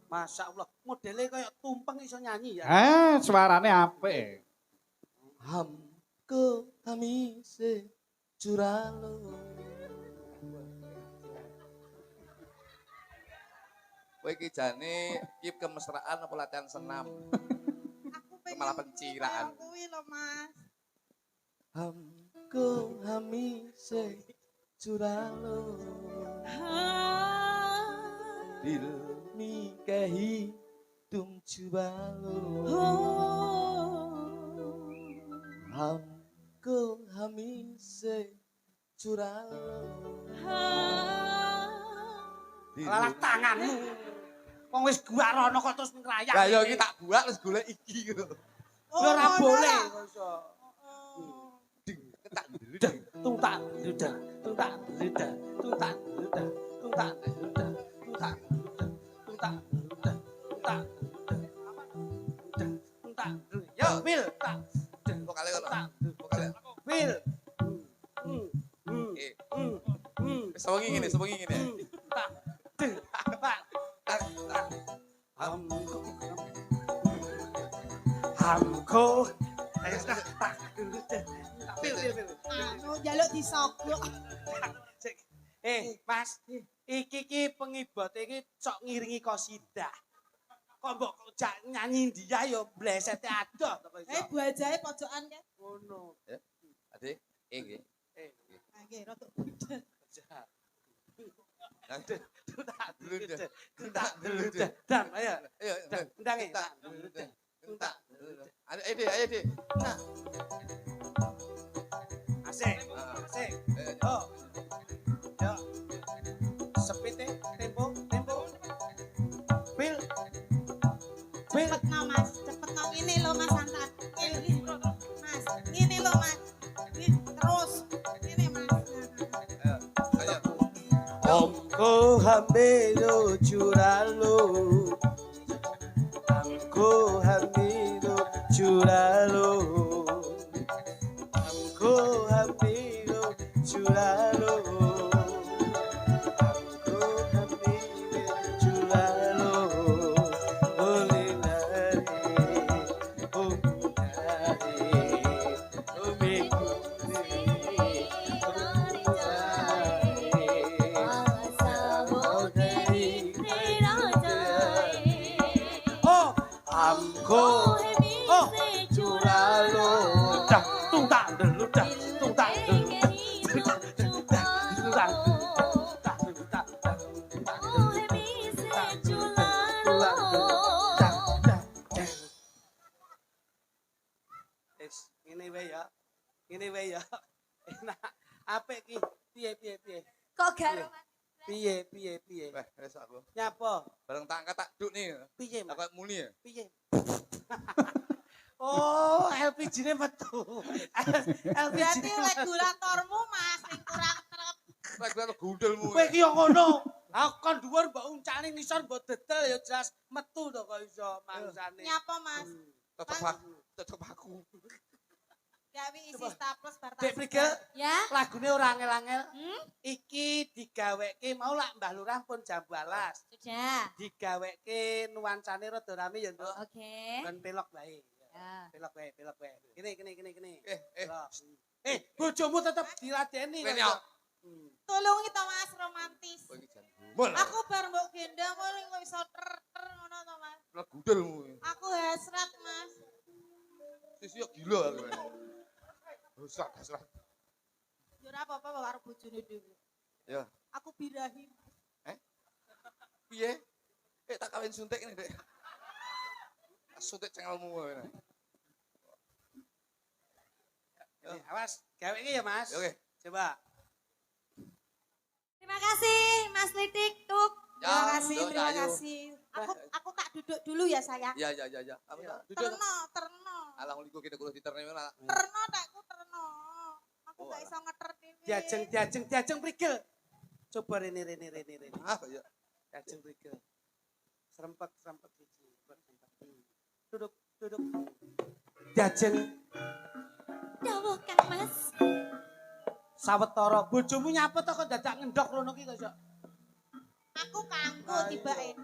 Masya Allah, modelnya kayak tumpeng iso nyanyi ya. Suarane apik. Hamko hamise curalo. Kowe iki jane iki kemesraan apa latihan senam? Aku pengen Malah pencilaan. kuwi lho, Mas. Hamko hamise curalo. Dil mi kehi tum cubalo. Hamko hamise curalo. Lalah tanganmu. Wong wis gua rono kok terus ngrayak. Lah ya iki tak buak wis golek iki gitu. Lho ora ngono boleh lah. kok iso. Ding ketak Tung tak dudah, tung tak dudah, tung tak dudah, tung tak dudah, tung tak dudah, tung tak dudah, tung tak dudah, tung tak dudah. Yo, Bil, tak. vokale kono. Tak. Vokale. Bil. Eh, sewengi ngene. Tak. Tak. Hamko. Ayo tak. Bil. Anu njaluk disogok. Mas, iki pengibote iki sok ngiringi qasidah. Kok mbok jak nyanyi India ya blesete adoh to kok iso. Buajahe pojokan kan. Ngono. Adik, nggih. Nah, nggih rada budhet. Tak dulu deh. Dan ayo. Ayo, Ndang e. tak dulu deh. Tak. Ayo deh. Nah. Asik. Oh. Yo. Sepite tempo. Bil. Cepet no, Mas. Cepet no. Ini lho, Mas Santat. Ini. Mas, ini lho, Mas. Ini terus. Ini, Mas. Ayo. हमको हमें रो चुरा लो हमको हमें रो चुरा लो हमको हमें रो चुरा लो go. Oh, juralo. ludah, tungtang, ludah, tungtang, Ini wae ya. Enak. Apik ki. Piye. Kok gak romantis? Piye. Wes aku. Nyapa? Bareng tak angkat tak duk nih. Piye, Tak Mas? koyo muni ya. Piye? Oh, LPG-ne metu. Berarti LPG. regulatormu Mas sing kurang trep. Regulator gundelmu. Kowe ki yo ngono. Aku kon dhuwur mbok uncane ngisor mbok dedel ya jelas metu to kok iso mangsane. Nyapa Mas? Tetep aku. Gawe isi staples bar Dek Prigel, Ya? lagune ora angel-angel. Hmm? Iki digaweke mau lak Mbah Lurah pun jam 12. Sudah. Digaweke nuansane rada rame ya, Nduk. Oke. Ben pelok wae. Ya. Pelok wae. Kene. Eh. Pelok. Bojomu tetep diladeni Kene kok. yo. Tulungi to Mas romantis. Kowe iki jan gumun. Aku bar mbok gendam kok iso ter ngono to Mas. Lah gundelmu. Aku hasrat Mas. Sisi yo gila kowe. Rusak hasrat. Yo ora apa-apa karo bojone dhewe. Ya. Aku birahi. Piye? Tak kawin suntik ini, Dek. Suntik cengelmu kowe. Awas, gaweke ya, Mas. Oke. Coba. Terima kasih Mas Lidik Tuk. Terima kasih, Yo, terima ayo. kasih. Aku tak duduk dulu ya sayang. Ya. Aku tak duduk. Terno. Alah liku kita kudu diterne ora. Terno takku terno. Aku gak iso ngeter dhewe. Diajeng Prigel. Coba rene. Ah, ya. Diajeng Prigel. Serempet iki. Duduk. Diajeng Dawuh Kang Mas. sawetara. Bojomu nyapa to kok dadak ngendok rono ki kok iso. Aku kanggo tibake.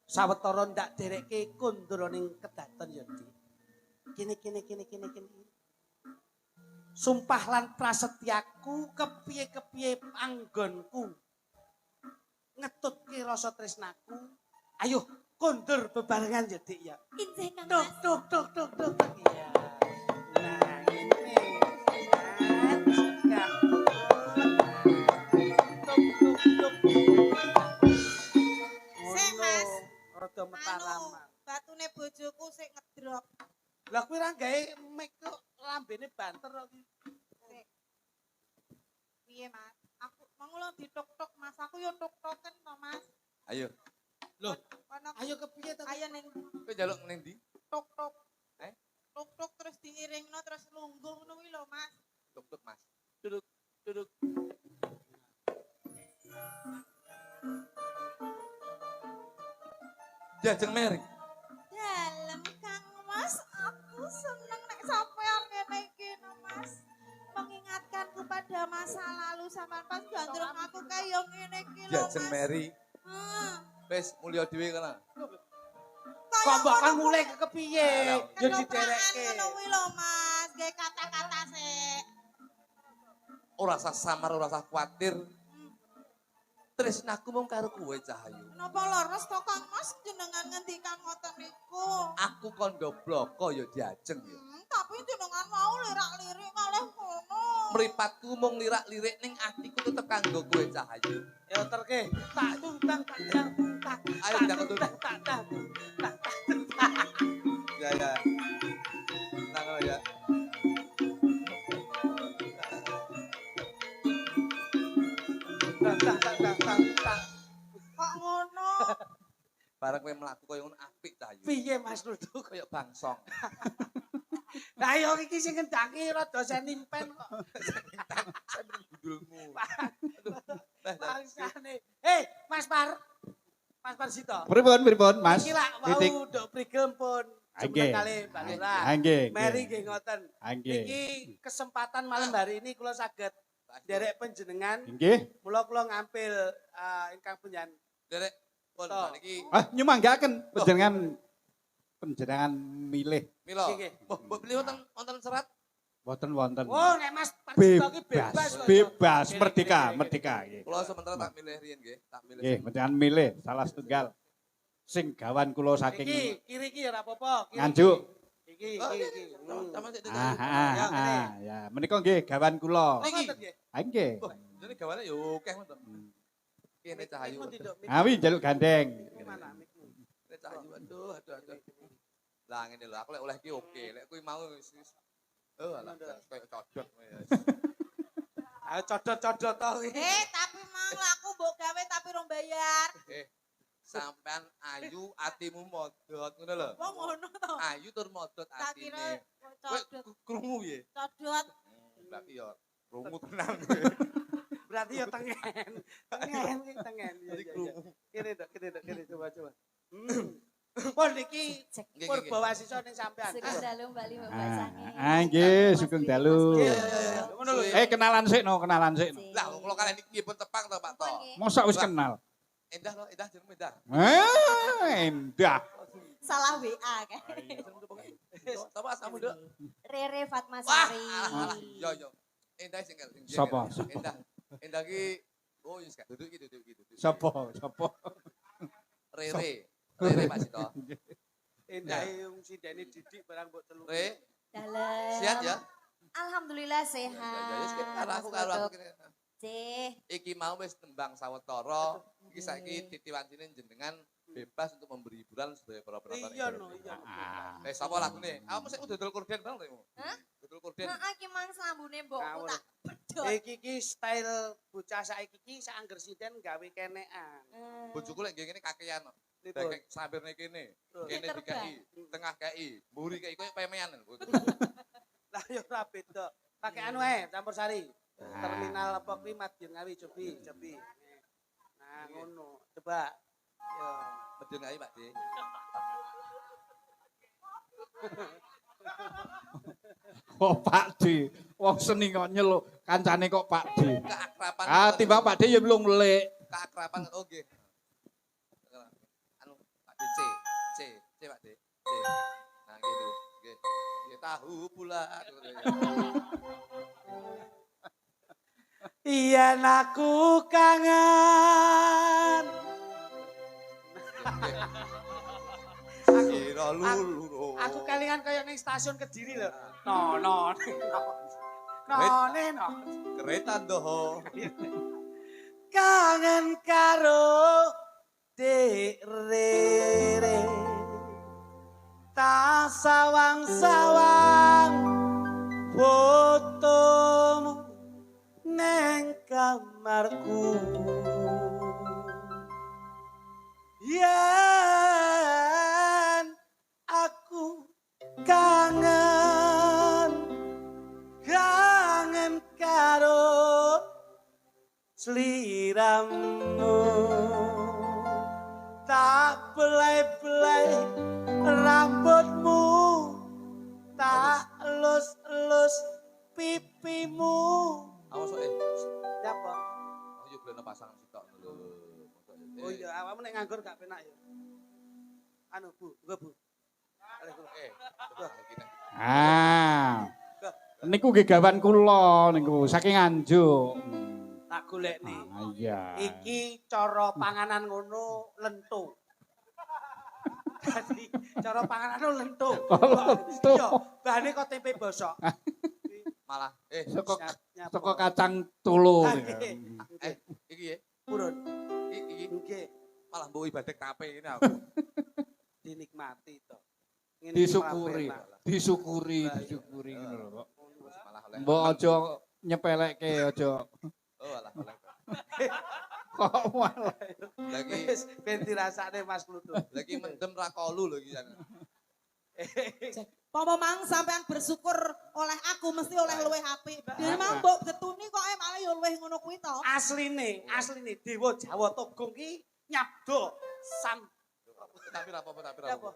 Sawetara ndak derekke kondur ning kedaton ya, Dik. Kene. Sumpah lan prasetyaku kepiye-kepiye anggonku ngetutke rasa tresnaku. Ayo kondur bebarengan ya, Dik ya. Injih Kang Tuk Mas. tuk. Iya. Nah, ini. Sik, Mas. Rada metaraman. Batune bojoku sik ngedrop. Lah kuwi ra gawe mic kok lambene banter kok iki. Piye, Mas? Aku mangulo ditok-tok, Mas. Aku yo tok-token to, Mas. Ayo. Loh, Kono ayo kepiye to? ayo ning Kowe njaluk ning ndi? tok-tok. Eh? Tok-tok terus diiringno terus lungguh ngono kuwi lho, Mas. Tuk, Mas. Duduk. Jajeng Mary. Dalem Kang Mas, aku seneng nek sampean ngene iki no, Mas. Mengingatkanku pada masa lalu sampean pas gandrung aku kaya ngene iki lho, Mas. Jajeng Mary. Hmm. Wis mulya dhewe kana. Kok mbok kan mulai kepiye? Yo Kenopraan diderekke. ngono kuwi lho, Mas. Gawe kata-kata sik. Ora usah samar, ora usah kuwatir. Tresnaku mung karo kowe Cahayu. Napa leres to Kang Mas jenengan ngendikan ngoten niku? Aku kondo bloko ya diajeng ya. Tapi jenengan mau lirak-lirik kalih ngono. Mripatku mung lirak-lirik ning atiku tetep kanggo kowe Cahayu. Ya terke. Tak tuntang tak. Ayo jangan tuntang. Tak. Ya. Nang ya. Tak. Kok ngono? Bareng kowe mlaku koyo ngono apik Cahayu. Piye Mas Ruduk? Koyo bangsong. Lah yo iki sing ngendaki rada senimpen kok. Sampe gundulmu. Bangsane. Mas Par Sito. Pripun, Mas? Iki lak Titik. wau nduk Prigel pun Nggih. jembreng kalih Mbak Lurah. Nggih. Mary nggih ngoten. Nggih. Iki kesempatan malam hari ini kula saged derek panjenengan. Nggih. Mula kula ngampil ingkang penyan. Derek pun Toh. niki Nyumanggaken panjenengan milih. Milo. Nggih. Mbok beli wonten serat? Wonten. Oh, nek Mas Parsito ki Bebas, kok. bebas, Nggih, merdeka, nggih, merdeka. Nggih. Kula sementara tak milih riyen nggih, tak milih. Nggih, panjenengan milih salah setunggal. sing gawan kula Iki saking kiri iki ora apa-apa. kiri Nganjuk. Iki Oh, iki. Sama sik Ya, menika nggih gawan kula. Niki. Ha nggih. Oh, jadi gawane yo akeh men. Kene Cahayu. Awi njaluk gandeng. Mana mikmu? Kene Cahayu aduh. Lah ngene lho, aku lek oleh iki oke, lek kuwi mau wis oh alah kayak codot ya. Ayo codot-codot to iki. Tapi mau aku mbok gawe tapi rong bayar. Sampean ayu atimu modot ngono lho. Wong ngono to. Ayu tur modot Tak kira atine. codot. Krungu piye? Codot. Berarti ya krungu tenan. Berarti ya tengen. Tengen iki tengen. Jadi krungu. Kene coba. Pon iki Nggih, nggih. purba wasisa ning sampean. Sugeng dalu Mbak Lima Basange. Nggih, sugeng dalu. Ngono lho. Kenalan sik no, kenalan sik. Lah kula kalian iki pun tepang to Pak to. Mosok wis kenal. Endah lo, endah jenengmu endah. Endah. Salah WA kan. Sapa asamu, Dok? Rere Wah, Fatmasari. alah. Yo. Endah sing sing. Sapa? Endah ki oh yes duduk iki. Sapa? Rere Pak Sito. Endah wong sindene didik barang mbok telu. Re, Dalem. sehat ya? Alhamdulillah Ya sehat. karo aku kene. Cih. Iki mau wis tembang sawetara. Iki saiki titiwancine jenengan bebas untuk memberi hiburan sebagai para penonton. Iya no, iya. Sapa lagune? Aku mesti dodol korden bareng lho. Hah? Dodol korden. Heeh ki mang slambune mbokku Ngawur. tak bedot. Iki style bocah saiki iki saangger sinden gawe kenekan. Bojoku lek ngene kakean. Pripun? Dek sambirne kene. Betul. Kene dikai, tengah kai, mburi kai koyo pemean. Lah yo ora beda. Pakai anu ae campur sari. Terminal apa kuwi Madiun Ngawi cobi. Nah, ngono. Coba. Yo. Medun ae Pak De. Oh Pak D, wong seni kok nyeluk kancane kok Pak D. Keakraban. Timbang Pak D ya belum melik. Keakraban oh nggih. Anu Pak De C Pak De. C. Nah gitu. Nggih. Nggih tahu bulat. Iya aku kangen. Kira lulu. Aku kelingan kaya ning stasiun Kediri lho. No. Kereta doho. Kangen karo Dek Rere. Ta sawang-sawang fotomu neng kamarku. Yen aku kangen karo sliramu. Tak belai-belai rambutmu, tak elus-elus pipimu. Awas kok Siapa? Aku yo golek pasangan sitok lho. Oh iya, awakmu nek nganggur gak penak ya. Anu Bu, enggak Bu. Niku nggih gawan kula niku saking Nganjuk. Tak golekne. Iya. Iki cara panganan ngono lento. Jadi cara panganan ngono lento. Lento. Iya, bahane kok tempe bosok. Malah Saka kacang tulu. iki ya. Purun. Iki Nggih, malah mbok ibadah tape ini aku. dinikmati to. Ngene Disyukuri, malah penak. disyukuri ngono lho, Pak. Malah oleh. Mbok aja nyepelekke aja. Oh alah oleh. Kok malah. Lagi Wis ben dirasakne Mas Pluto. lagi mendem ra kolu lho iki jan. Pomo mang sampean bersyukur oleh aku mesti oleh luwih apik. Dene mang mbok getuni kok malah ya luwih ngono kuwi to. Asline Dewa Jawa Togong ki nyabda sam. Tapi ra apa-apa. Apa?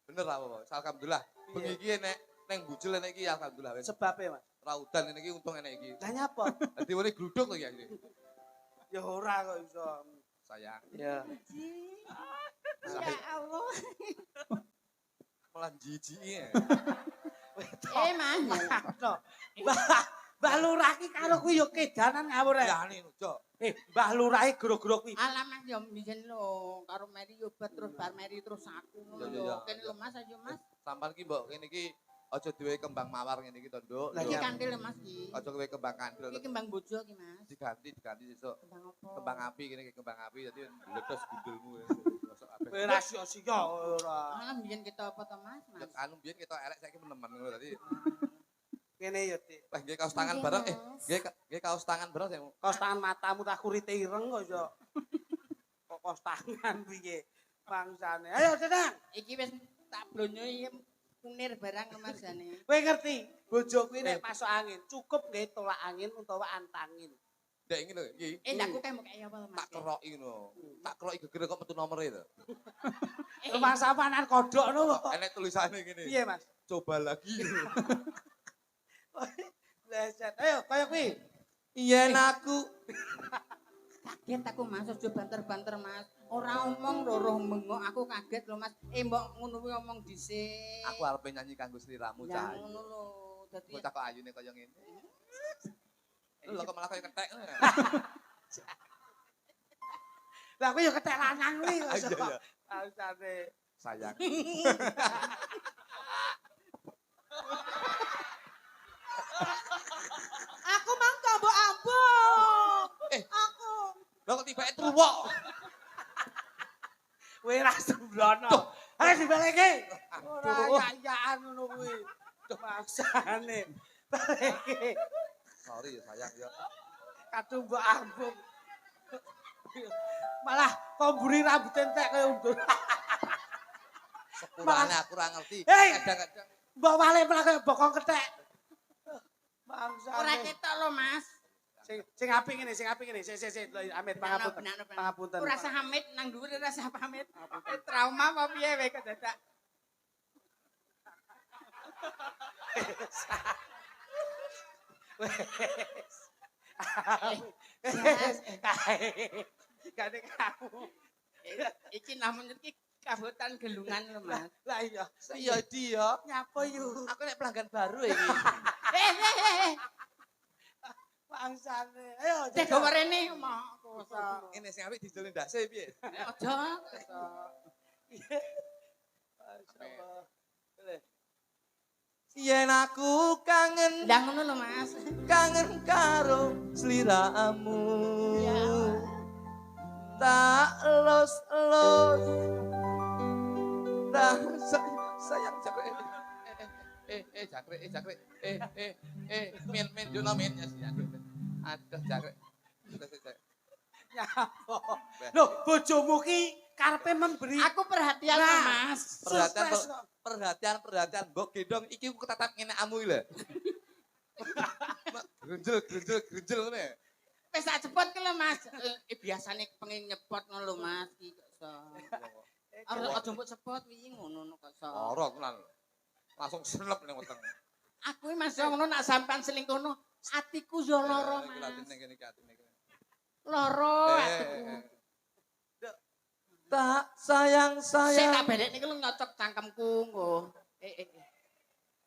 Bener ra apa-apa. Alhamdulillah. Bengi iki nek neng bujul nek iki alhamdulillah wis. Sebabe, Mas. Ra udan ngene iki untung enek iki. Lah nyapa? Dadi wene gluduk to ya iki. Ya ora kok iso. Sayang. Ya. Ya Allah. Malah jijiki ya. Mas. Mbah Lurah ki karo kuwi ya kedanan ngawur ae. Ya nih, Cok. Mbah Lurahe goro-goro kuwi. Alah Mas yo mbiyen lho karo Mary obat terus bar Mary terus aku ngono Iya, lho. iya, Kene iya. lho Mas ayo Mas. Sampan ki mbok kene iki aja duwe kembang mawar ngene iki to, Nduk. Lah, Iki iya. kantil lho Mas iki. Aja duwe kembang kandil. Iki kembang bojo iki Mas. Diganti sesuk. Kembang apa? Kembang api kene iki kembang api dadi meledos gundulmu. Masuk kabeh. Kowe ra sia-sia ora. Alah mbiyen kita apa to Mas? Ya Mas. anu biyen kita elek saiki menemen ngono dadi Kene ya, Dik. lah nggih kaos tangan bareng nggih kaos tangan bareng saya. Kos tangan matamu tak kurite ireng kok iso. Kok kos tangan piye? Bangsane. Ayo, Dedang. Iki wis tak blonyoi kunir barang lho Mas jane. Kowe ngerti, bojo kuwi nek masuk angin, cukup nggih tolak angin utawa antangin. Ndek iki lho iki. Lah aku kae mau kaya apa Mas? Tak keroki ngono. Tak keroki geger kok metu nomere to. Rumah sampanan kodok no kok. Enek tulisane ngene. Piye, Mas? Coba lagi. Leset. Ayo, kaya kuwi. Yen aku Kaget aku Mas, aja banter-banter Mas. Ora omong loro bengok, aku kaget lho Mas. Mbok ngono kuwi omong dhisik. aku arep nyanyi kanggo sliramu Lah cah. ngono lho. Dadi Bocah kok ayune kaya ngene. Lho kok malah kaya ketek. Lah kuwi ya ketek lanang kuwi. Iya, iya. Bangsane. Sayang. Aku mang mbok ambung. Aku. Lho kok tibake truwok. Kowe ra sembrono. Ayo dibaleke. Ora kayaan ngono kuwi. Bangsane. Baleke. Sorry ya sayang ya. Kadung mbok ambung. Malah komburi rambut entek kaya undur. Sepurane aku ora ngerti. Hei! Kadang-kadang Mbok wale malah kaya bokong ketek. Bangsane. ora ketok lho Mas. Sing apik ngene, sing apik ngene. Sik, Amit pangapunten. Pangapunten. Ora usah amit nang dhuwur ora usah pamit. Trauma apa piye wae kok dadak. Gane kamu. Iki namun iki kabutan gelungan lho Mas. Lah iya. iya dia. Nyapa yuk. Aku nek pelanggan baru iki. Bangsane. Ayo. Cek gawe rene mok koso. Ini sing apik didol ndase piye? Aja. Masyaallah. Yen aku kangen Lah ngono lho Mas. kangen karo sliramu. Tak los-los. Tak sayang jangkrik. Jangkrik. Min Jono min ya jangkrik. Aduh jangkrik. Nyapa. Loh, bojomu ki karepe memberi Aku perhatian lho Nah. Mas. surprise kok. Perhatian. Mbok gendong iki ku ketatap ngene amu iki lho. Grenjel ngene. Wis sak cepot ki lho Mas. Biasane pengen nyepot ngono lho Mas. Iki kok iso. Aja mbok cepot wingi ngono kok iso. Ora tenan. Langsung senep ning weteng. Aku iki Mas yo ngono nak sampean selingkuh no, atiku yo lara Mas. Atine kene. Lara atiku. Tak sayang. Sik tak bedek niki lho nyocok cangkemku nggo.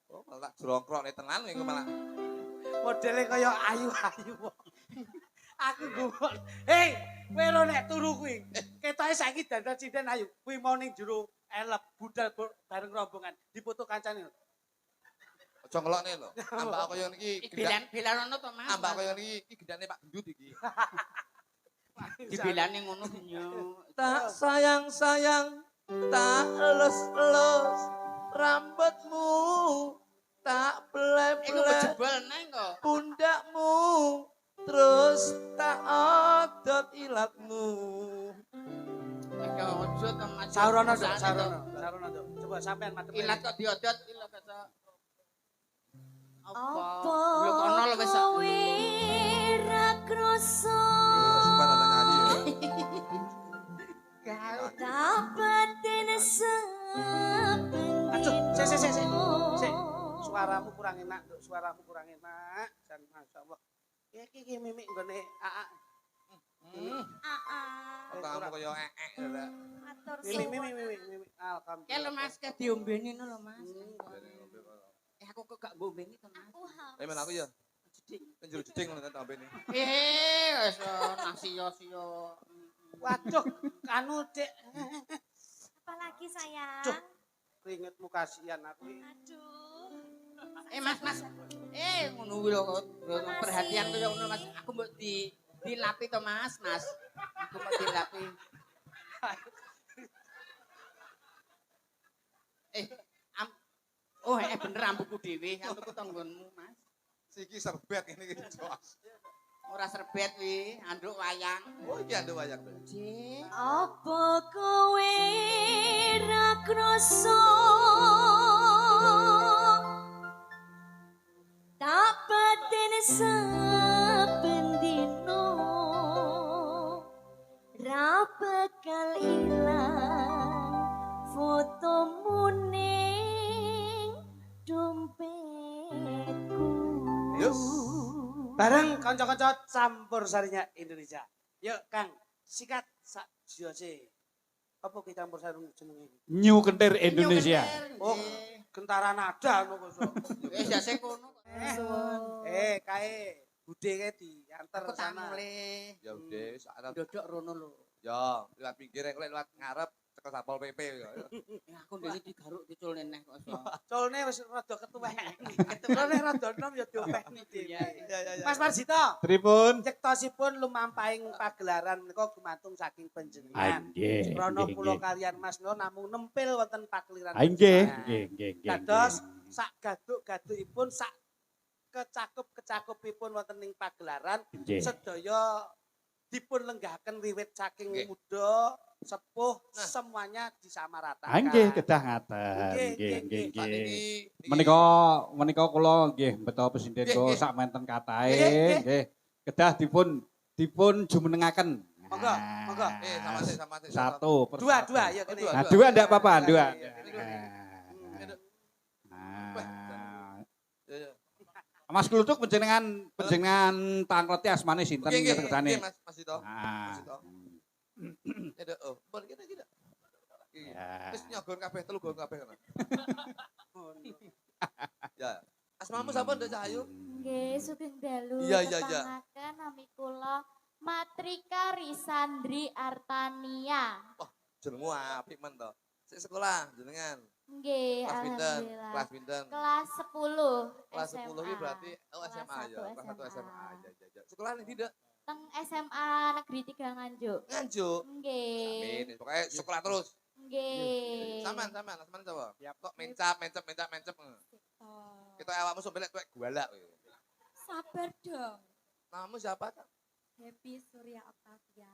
Oh, malah tak jrongkrokne tenan iku malah. Modele kaya ayu-ayu. Aku gumun. Hei, kowe lho nek turu kuwi. Ketoke saiki dandan cinden ayu. Kuwi mau ning jero elep budal bareng rombongan. Dipoto kancane. Aja ngelokne lho. Ambak kaya niki Belan ono to Mas. ambak kaya niki iki gendane Pak Gendut iki. Dibelani ngono yo. Tak sayang, tak elus-elus rambutmu, tak Iku pelem-pelem kejebol nang kok. pundakmu, terus tak odot ilatmu. Iku ojo to Mas. Sarono, Dok, sarono. Dok. Coba sampean madhep. Ilat kok diodot iki lho kok. Apa Lho kono lho wis. kowe ra krasa Supaya ada nyanyi ya. dapatin saben Aduh, sik. Suaramu kurang enak, Dok. Suaramu kurang enak. Dan masyaallah. Iki mimik nggone Aa. Otakmu kaya lho. matur Mimik. Alhamdulillah. Kayak lho Mas ke diombeni lho Mas. Aku kok gak ngombeni to Mas. aku haus. Men aku ya. Penjuru jeding ngono ta ini. Wis nasi yo. Waduh, anu Dik. Apalagi sayang? Duh. Keringetmu kasihan aku. Aduh. Mas. Ngono kuwi lho perhatian koyo ngono Mas. Aku mbok dilapi to Mas. Aku mau dilapi. Bener rambutku dhewe, rambutku tanggonmu Mas. Siki serbet ini iki jos. Ora serbet wi, anduk wayang. Oh iki anduk wayang. Jih. Apa kowe ra krasa tak batin saben dino ra bakal ilang fotomu ning dompetku. Yus. Bareng kanca-kanca campur sarinya Indonesia. Yuk Kang, sikat sak jiose. Apa ki campur sari jenenge? New Kentir Indonesia. Oh, gentara nada ngono kok. Wis jase kono. Kae budhe kae diantar Aku sana. tamule. Ya udah, saat Dodok rono lho. ya lewat pinggir lewat ngarep cekel Satpol PP ya. Aku ndene digaruk diculne neh kok. Colne wis rada ketuwek. Ketuwek rada enom ya diopeni dhewe. Ya. Mas Marsito, Tripun. cektosipun lumampahing pagelaran menika gumantung saking panjenengan. Nggih. Rono kula kalian Mas Nur namung nempel wonten pakliran. Nggih. Dados sak gaduk-gadukipun sak kecakup-kecakupipun wonten ing pagelaran sedaya dipun lenggahaken wiwit saking Nggih. muda, sepuh, Nah. semuanya disamaratakan. Nggih, kedah ngaten. Nggih, Nggih. Pak niki Menika kula nggih beto presiden kula Nggih. sak menten Nggih, katahe nggih. nggih. Kedah dipun jumenengaken. Monggo. sama sih. Satu Dua, persatu. ya kene. Dua. Nah, dua ndak apa-apa, dua. Iya, Nah. Ya. Mas Kluthuk panjenengan tangkleti asmane sinten Nggih, kersane? Mas Dito. Ah. Ya oh, bon kene iki dak. Ya. Wis nyogon kabeh telu gon kabeh kan. Ya. Asmamu sapa Nduk Cahayu? Nggih, sugeng dalu. Iya. Kepangaken nami kula Matrika Risandri Artania. Jenengmu apik men to. Sik sekolah jenengan. Nggih, Kelas pinten? alhamdulillah. Kelas pinten? Kelas 10 Kelas SMA. 10 iki berarti SMA Kelas ya. satu Kelas 1 SMA. SMA. Ya. Sekolah ning tidak Teng SMA Negeri 3 Nganjuk. Nganjuk. Nggih. Amin. Pokoknya sekolah terus. Nggih. Saman, asmane sapa? Kok mencap. Kita awakmu sombelek tuwek gualak kowe. Sabar dong. Namamu siapa? Kak? Happy Surya Octavia.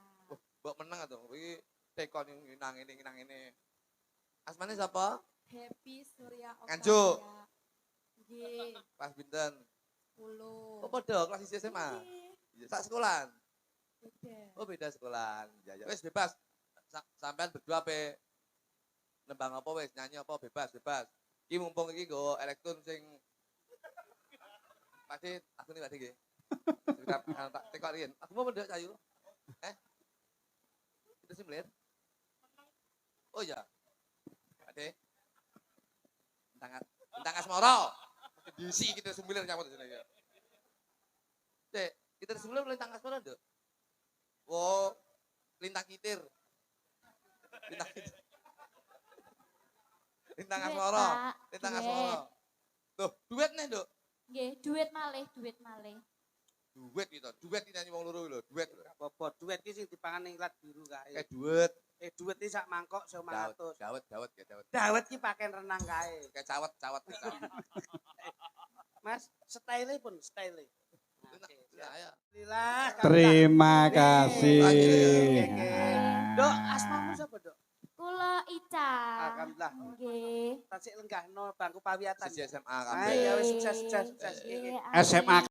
Mbok meneng to. Iki tekon nang ngene. Asmane sapa? Happy Surya Octavia. Nganjuk. Nggih, Kelas pinten? 10. Oh padha kelas 1 SMA. Iya, sak sekolahan. Beda. Oh beda sekolahan. Ya wis bebas. Sampean berdua ape nembang apa wis nyanyi apa bebas. Iki mumpung iki nggo elektron sing Pakde aku nih Pakde nggih. Tak tekok riyen. Aku mau ndek Cahayu. Itu sih melihat. Oh ya. Pakde. Tentang asmara. Diisi kita 9 nyamut di sini ya. Dek, kita 9 lintang asmara nduk. Oh, lintang kitir. Lintang asmara. Lintang asmara. Tuh, duet nih, Nduk. Nggih, duit malih. Duet gitu. Duet iki nyanyi wong loro lho, duet lho. Apa duet ki sing dipangan ning lat biru kae. Duet. Duet iki sak mangkok 500. Dawet. Dawet ki pakai renang kae. Kayak cawet. Mas, style pun style. Ya. Alhamdulillah. Terima kasih. Dok, asmamu sapa, Dok? Kula Ica. Alhamdulillah. Nggih. Tasik lenggahno bangku pawiatan. Sisi SMA Ah, kabeh. ya wis sukses. Nggih, SMA